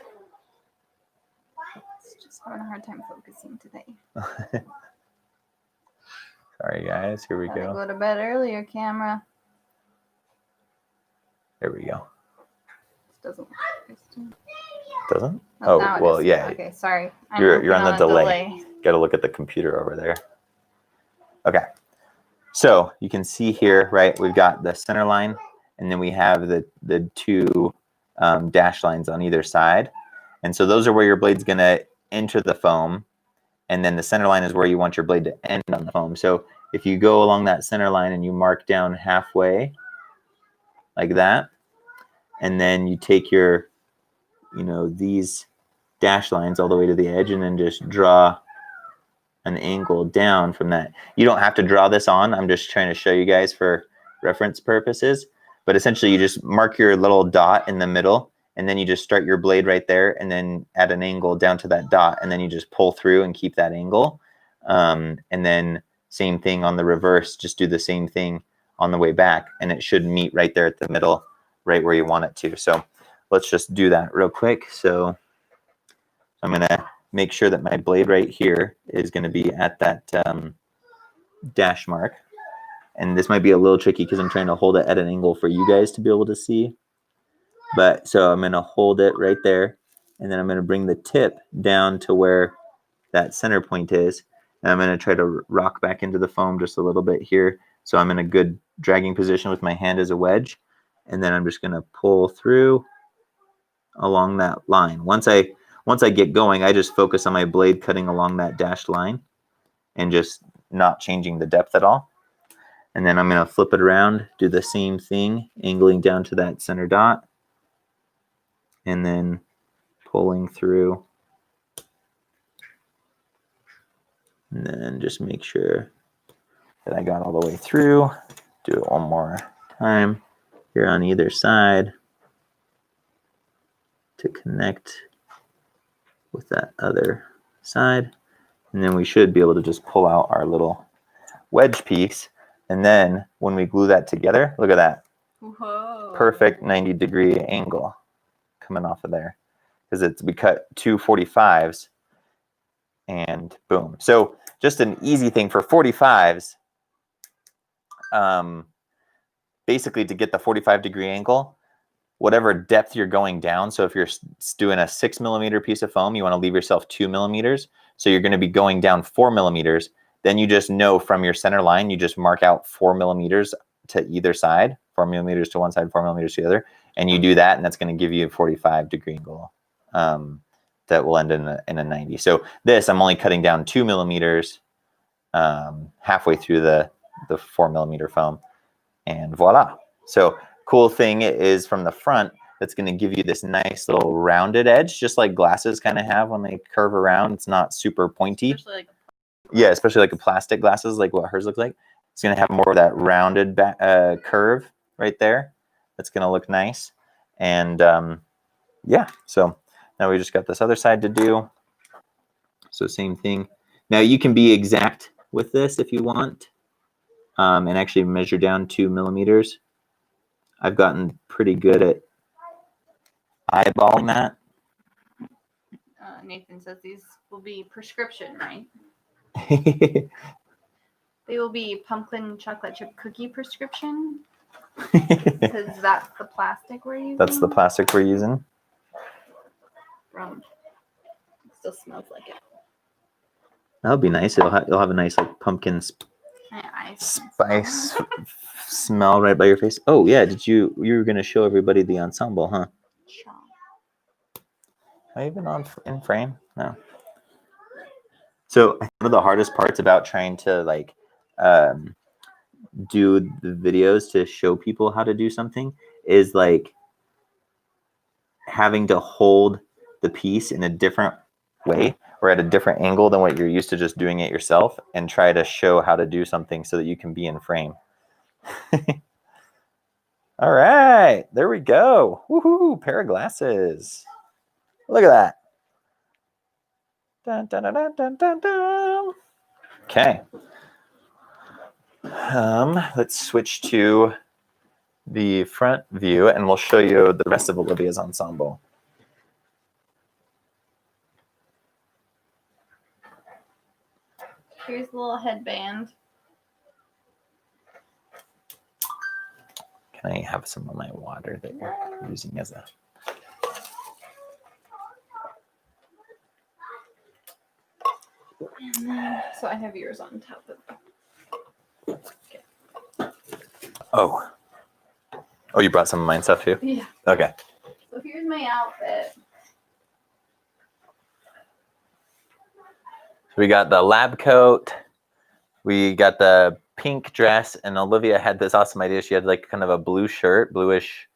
having a hard time focusing today. Sorry, guys. Here we Gotta go. go to bed earlier, camera. There we go. This doesn't work. Doesn't? Oh, Oh, well, yeah. Okay, sorry. You're on the delay. Got to look at the computer over there. Okay. So you can see here, right? We've got the center line, and then we have the two dash lines on either side. And so those are where your blade's going to enter the foam. And then the center line is where you want your blade to end on the foam. So if you go along that center line and you mark down halfway like that, and then you take your, these dash lines all the way to the edge and then just draw an angle down from that. You don't have to draw this on. I'm just trying to show you guys for reference purposes. But essentially you just mark your little dot in the middle, and then you just start your blade right there and then add an angle down to that dot, and then you just pull through and keep that angle. And then same thing on the reverse, just do the same thing on the way back, and it should meet right there at the middle, right where you want it to. So let's just do that real quick. So I'm going to make sure that my blade right here is going to be at that dash mark. And this might be a little tricky because I'm trying to hold it at an angle for you guys to be able to see. But so I'm going to hold it right there, and then I'm going to bring the tip down to where that center point is. And I'm going to try to rock back into the foam just a little bit here. So I'm in a good dragging position with my hand as a wedge. And then I'm just going to pull through along that line. Once I get going, I just focus on my blade cutting along that dashed line and just not changing the depth at all. And then I'm going to flip it around, do the same thing, angling down to that center dot, and then pulling through. And then just make sure that I got all the way through. Do it one more time here on either side to connect with that other side. And then we should be able to just pull out our little wedge piece. And then when we glue that together, look at that. Whoa. Perfect 90-degree angle coming off of there. Because we cut two 45s and boom. So just an easy thing for 45s. Basically to get the 45-degree angle, whatever depth you're going down. So if you're doing a 6 millimeter piece of foam, you want to leave yourself 2 millimeters. So you're going to be going down 4 millimeters. Then you just know from your center line, you just mark out 4 millimeters to either side, 4 millimeters to one side, 4 millimeters to the other. And you do that, and that's going to give you a 45-degree angle that will end in a 90. So this, I'm only cutting down 2 millimeters halfway through the 4 millimeter foam. And voila. So cool thing is from the front, that's going to give you this nice little rounded edge, just like glasses kind of have when they curve around. It's not super pointy. Especially like a plastic glasses, like what hers looks like. It's going to have more of that rounded curve right there. That's going to look nice. And yeah, so now we just got this other side to do. So same thing. Now you can be exact with this if you want, and actually measure down 2 millimeters. I've gotten pretty good at eyeballing that. Nathan says these will be prescription, right? They will be pumpkin chocolate chip cookie prescription. Because that's the plastic we're using. That's the plastic we're using. It still smells like it. That'll be nice. You'll have a nice like pumpkin spice smell right by your face. Oh yeah, you were gonna show everybody the ensemble, huh? Sure. Are you even in frame? No. So one of the hardest parts about trying to like do the videos to show people how to do something is like having to hold the piece in a different way or at a different angle than what you're used to just doing it yourself, and try to show how to do something so that you can be in frame. All right, there we go. Woohoo, pair of glasses. Look at that. Dun, dun, dun, dun, dun, dun, dun. Okay. Let's switch to the front view and we'll show you the rest of Olivia's ensemble. Here's the little headband. Can I have some of my water that we're using as a... And then, so I have yours on top of. Oh. Oh, you brought some of mine stuff too? Yeah. Okay. So here's my outfit. So we got the lab coat. We got the pink dress, and Olivia had this awesome idea. She had like kind of a blue shirt, bluish,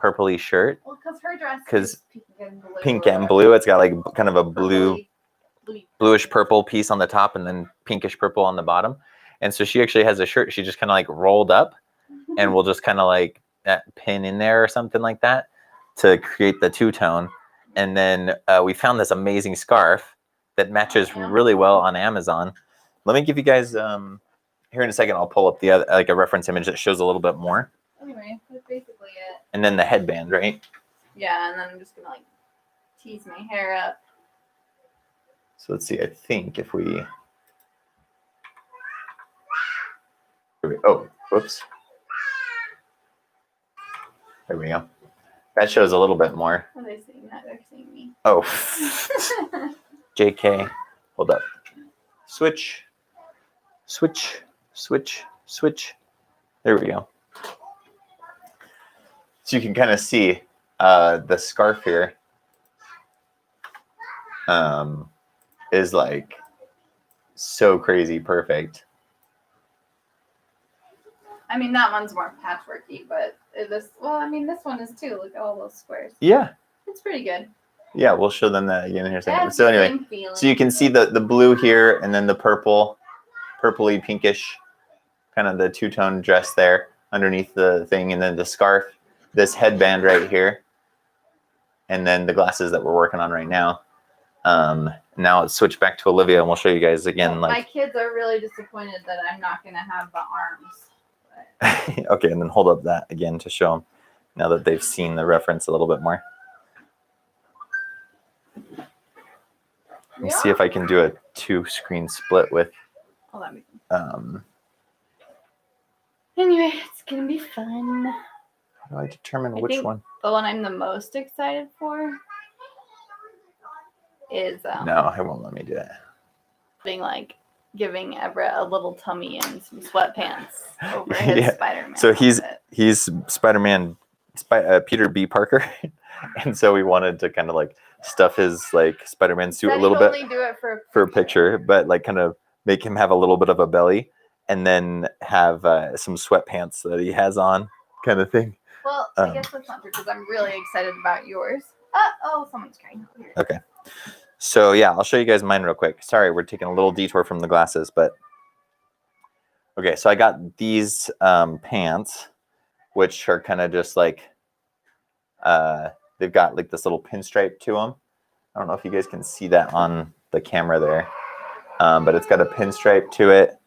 purpley shirt. Well, because her dress 'Cause is pink and blue. Pink and blue. It's got like kind of a blue, Purpley. bluish purple piece on the top, and then pinkish purple on the bottom. And so she actually has a shirt. She just kind of like rolled up, and we'll just kind of like that pin in there or something like that to create the two-tone. And then we found this amazing scarf that matches really well on Amazon. Let me give you guys here in a second. I'll pull up the other, like a reference image that shows a little bit more. Anyway, that's basically it. And then the headband, right? Yeah, and then I'm just gonna like tease my hair up. So let's see. I think if we oh, whoops. There we go. That shows a little bit more. Are they seeing that? They're seeing me. Oh, JK. Hold up. Switch. Switch. Switch. Switch. There we go. So you can kind of see the scarf here is like so crazy perfect. I mean, that one's more patchworky, but this, well, I mean, this one is too. Look at all those squares. Yeah. It's pretty good. Yeah, we'll show them that again in here a second. That's So the anyway, same feeling. so you can see the blue here and then the purpley pinkish, kind of the two-tone dress there underneath the thing, and then the scarf, this headband right here, and then the glasses that we're working on right now. Now let's switch back to Olivia and we'll show you guys again. My Like, kids are really disappointed that I'm not going to have the arms. okay, and then hold up that again to show them now that they've seen the reference a little bit more. Let's see if I can do a 2-screen split with. Oh, that'd be fun. Anyway, it's gonna be fun. How do I determine I which think one? The one I'm the most excited for is No, it won't let me do it. giving Everett a little tummy and some sweatpants over his Yeah. Spider-Man. So outfit. he's Spider-Man, Peter B. Parker, and so we wanted to kind of like stuff his like Spider-Man suit a little bit Only do it for a picture, but like kind of make him have a little bit of a belly, and then have some sweatpants that he has on, kind of thing. Well, I guess that's not true because I'm really excited about yours. Oh, someone's crying out here. Okay. So yeah, I'll show you guys mine real quick. Sorry, we're taking a little detour from the glasses, but okay. So I got these pants, which are kind of just like they've got like this little pinstripe to them. I don't know if you guys can see that on the camera there, but it's got a pinstripe to it.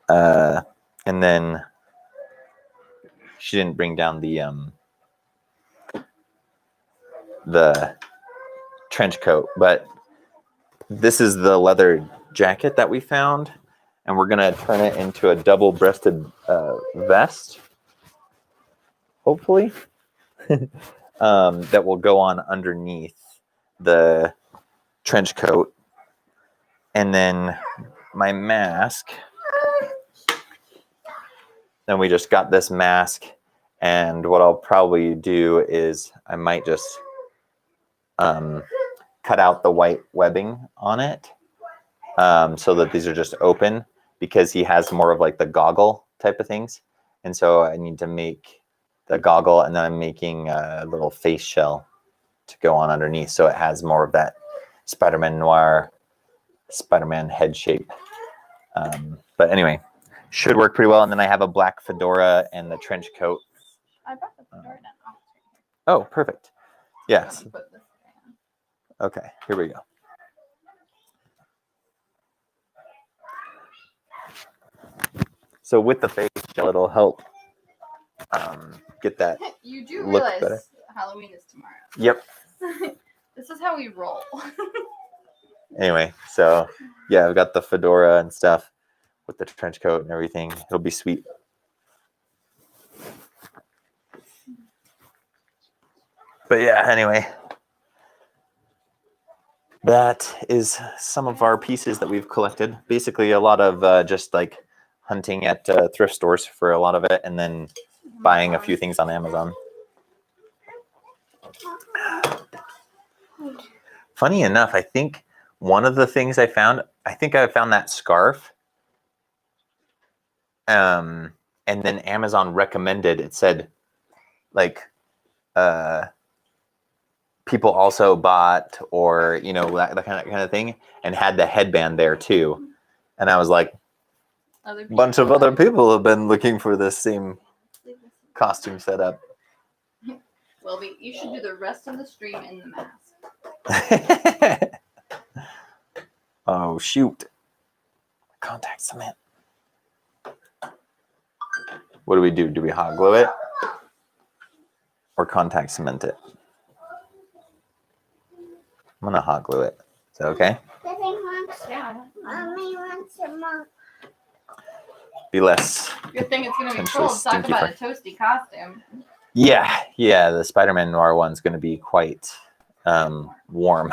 And then she didn't bring down the trench coat, but this is the leather jacket that we found, and we're gonna turn it into a double-breasted vest, hopefully, that will go on underneath the trench coat. And then my mask, then we just got this mask, and what I'll probably do is I might just cut out the white webbing on it, so that these are just open, because he has more of like the goggle type of things. And so I need to make the goggle, and then I'm making a little face shell to go on underneath, so it has more of that Spider-Man noir, Spider-Man head shape. But anyway, should work pretty well. And then I have a black fedora and the trench coat. I brought the fedora down. Oh, perfect. Yes. Put this down. Okay, here we go. So with the face shell, it'll help get that. You do look realize better. Halloween is tomorrow. Yep. This is how we roll. Anyway, so yeah, I've got the fedora and stuff with the trench coat and everything. It'll be sweet. But yeah, anyway, that is some of our pieces that we've collected. Basically, a lot of just like hunting at thrift stores for a lot of it, and then buying a few things on Amazon. Funny enough, I think one of the things I found that scarf. And then Amazon recommended, it said like people also bought, or you know, that kind of thing, and had the headband there too. And I was like, a bunch of other people have been looking for this same costume setup. Well, you should do the rest of the stream in the mask. Oh shoot. Contact cement. What do we do? Do we hot glue it? Or contact cement it? I'm gonna hot glue it. Is that okay? Mommy wants some more. Be less. Good thing it's gonna be Potentially cold. Talk stinky about a toasty costume. Yeah, the Spider-Man Noir one's gonna be quite warm.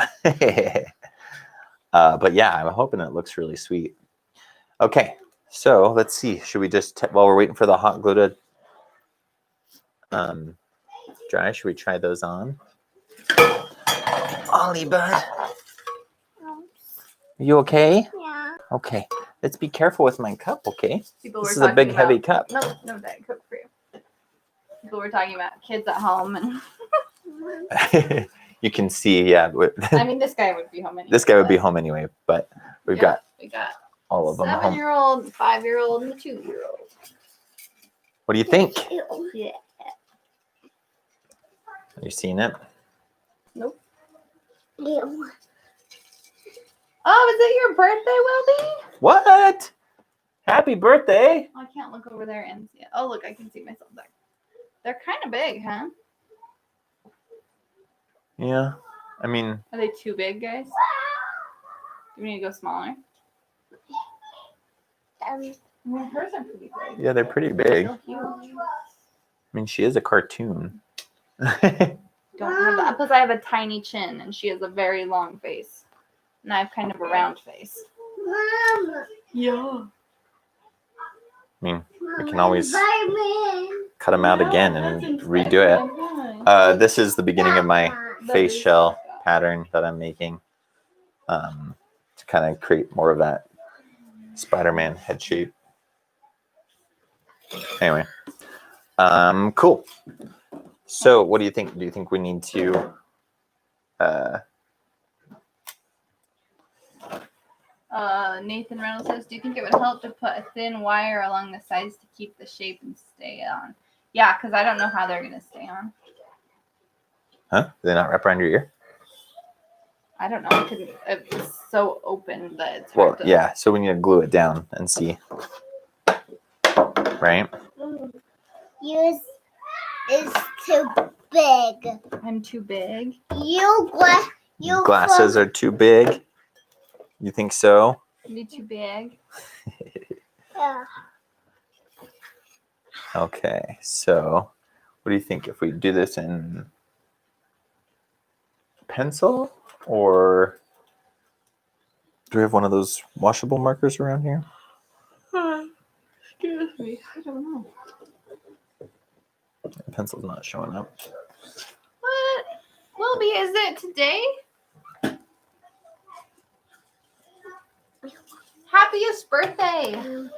But yeah, I'm hoping it looks really sweet. Okay, so let's see. Should we just, while we're waiting for the hot glue to dry, should we try those on? Ollie, bud. Are you okay? Yeah. Okay. Let's be careful with my cup, okay? People This were is a big, talking heavy about- cup. No Diet Coke for you. People were talking about kids at home, and You can see, yeah. I mean, this guy would be home anyway. This guy would be home anyway, but we got all of them home. 7-year-old, 5-year-old, and a 2-year-old. What do you think? Yeah. Have you seen it? Nope. Ew. Oh, is it your birthday, Wilby? What? Happy birthday! I can't look over there and see it. Oh, look, I can see myself there. They're kind of big, huh? Yeah. I mean, Are they too big, guys? Do we need to go smaller? I mean, hers are pretty big. yeah, they're pretty big. They're huge. I mean, she is a cartoon. Don't have that. Plus, I have a tiny chin, and she has a very long face. And I have kind of a round face. Mom. Yeah. I mean, we can always Spider-Man. cut them out again and redo it. This is the beginning of my face shell pattern that I'm making to kind of create more of that Spider-Man head shape. Anyway, cool. So what do you think? Do you think we need to Nathan Reynolds says, do you think it would help to put a thin wire along the sides to keep the shape and stay on? Yeah, because I don't know how they're going to stay on. Huh? Do they not wrap around your ear? I don't know. It's so open that it's Well, hard to... yeah. So we need to glue it down and see. Right? Yours is too big. I'm too big. Your Glasses are too big. You think so? Me too big. Yeah. Okay. So what do you think if we do this in pencil, or do we have one of those washable markers around here? Excuse me. I don't know. The pencil's not showing up. What? Wilby, is it today? Happiest birthday!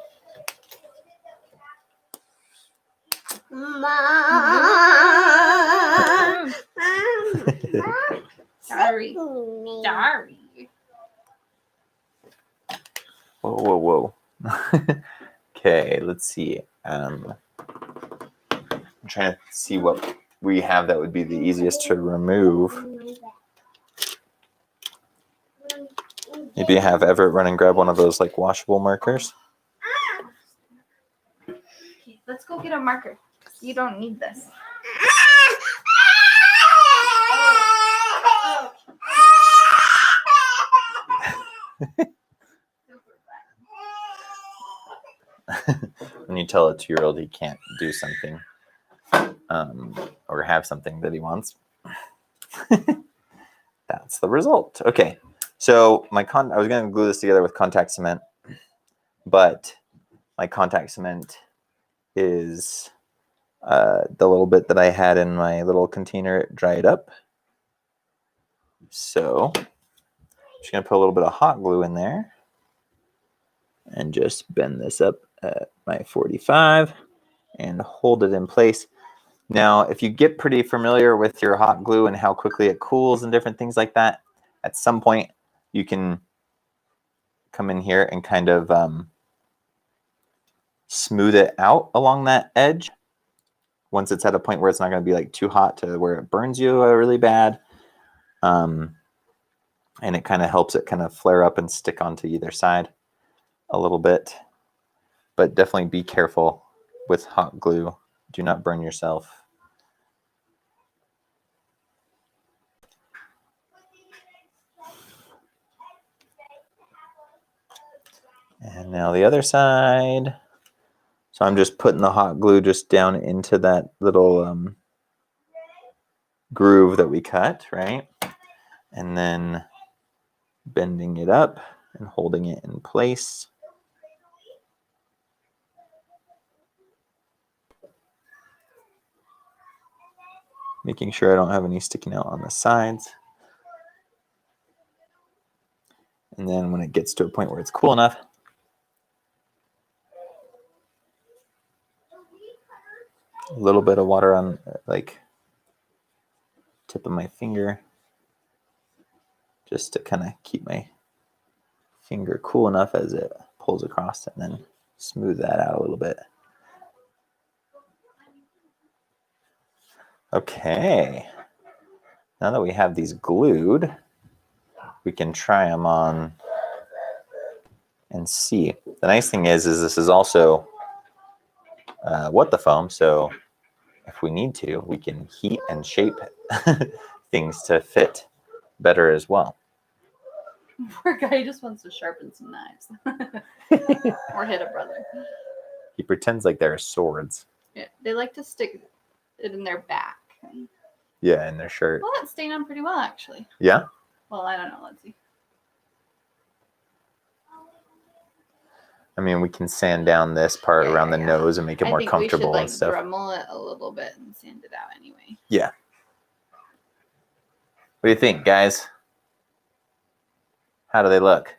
Mom. Sorry. Me. Sorry. Whoa. Okay, let's see. I'm trying to see what we have that would be the easiest to remove. Maybe have Everett run and grab one of those like washable markers. Okay, let's go get a marker. You don't need this. When you tell a 2-year-old he can't do something or have something that he wants, that's the result. Okay, so I was going to glue this together with contact cement, but my contact cement is the little bit that I had in my little container. It dried up. So I'm just going to put a little bit of hot glue in there and just bend this up at my 45 and hold it in place. Now, if you get pretty familiar with your hot glue and how quickly it cools and different things like that, at some point you can come in here and kind of smooth it out along that edge. Once it's at a point where it's not going to be like too hot to where it burns you really bad. And it kind of helps it kind of flare up and stick onto either side a little bit. But definitely be careful with hot glue. Do not burn yourself. And now the other side. So I'm just putting the hot glue just down into that little groove that we cut, right? And then bending it up and holding it in place. Making sure I don't have any sticking out on the sides. And then when it gets to a point where it's cool enough, a little bit of water on like tip of my finger, just to kind of keep my finger cool enough as it pulls across, and then smooth that out a little bit. Okay, now that we have these glued, we can try them on and see. The nice thing is this is also what the foam, so if we need to, we can heat and shape things to fit better as well. Poor guy just wants to sharpen some knives or hit a brother. He pretends like they're swords. Yeah, they like to stick it in their back. Yeah, in their shirt. Well, that's staying on pretty well, actually. Yeah? Well, I don't know. Let's see. I mean, we can sand down this part around the nose and make it more comfortable and stuff. I think we should Dremel it a little bit and sand it out anyway. Yeah. What do you think, guys? How do they look?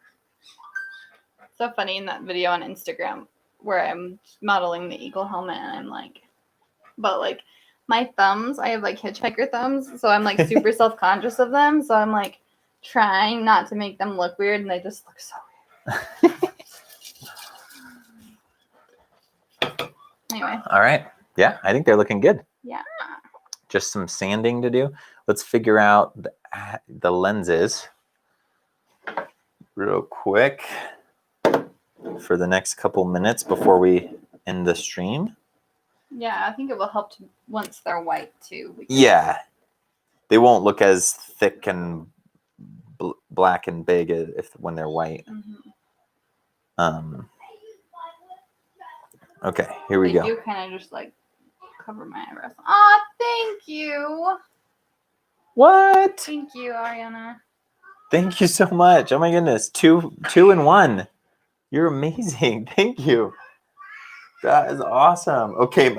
So funny in that video on Instagram where I'm modeling the eagle helmet and I'm like, but like my thumbs, I have like hitchhiker thumbs, so I'm like super self-conscious of them. So I'm like trying not to make them look weird, and they just look so weird. Anyway. All right. Yeah, I think they're looking good. Yeah. Just some sanding to do. Let's figure out the lenses real quick for the next couple minutes before we end the stream. Yeah, I think it will help once they're white too. Yeah. They won't look as thick and black and big when they're white. Mm-hmm. Okay, here we go. You kind of just like cover my eyebrows. Aw, thank you. What? Thank you, Ariana. Thank you so much. Oh my goodness. Two in one. You're amazing. Thank you. That is awesome. Okay.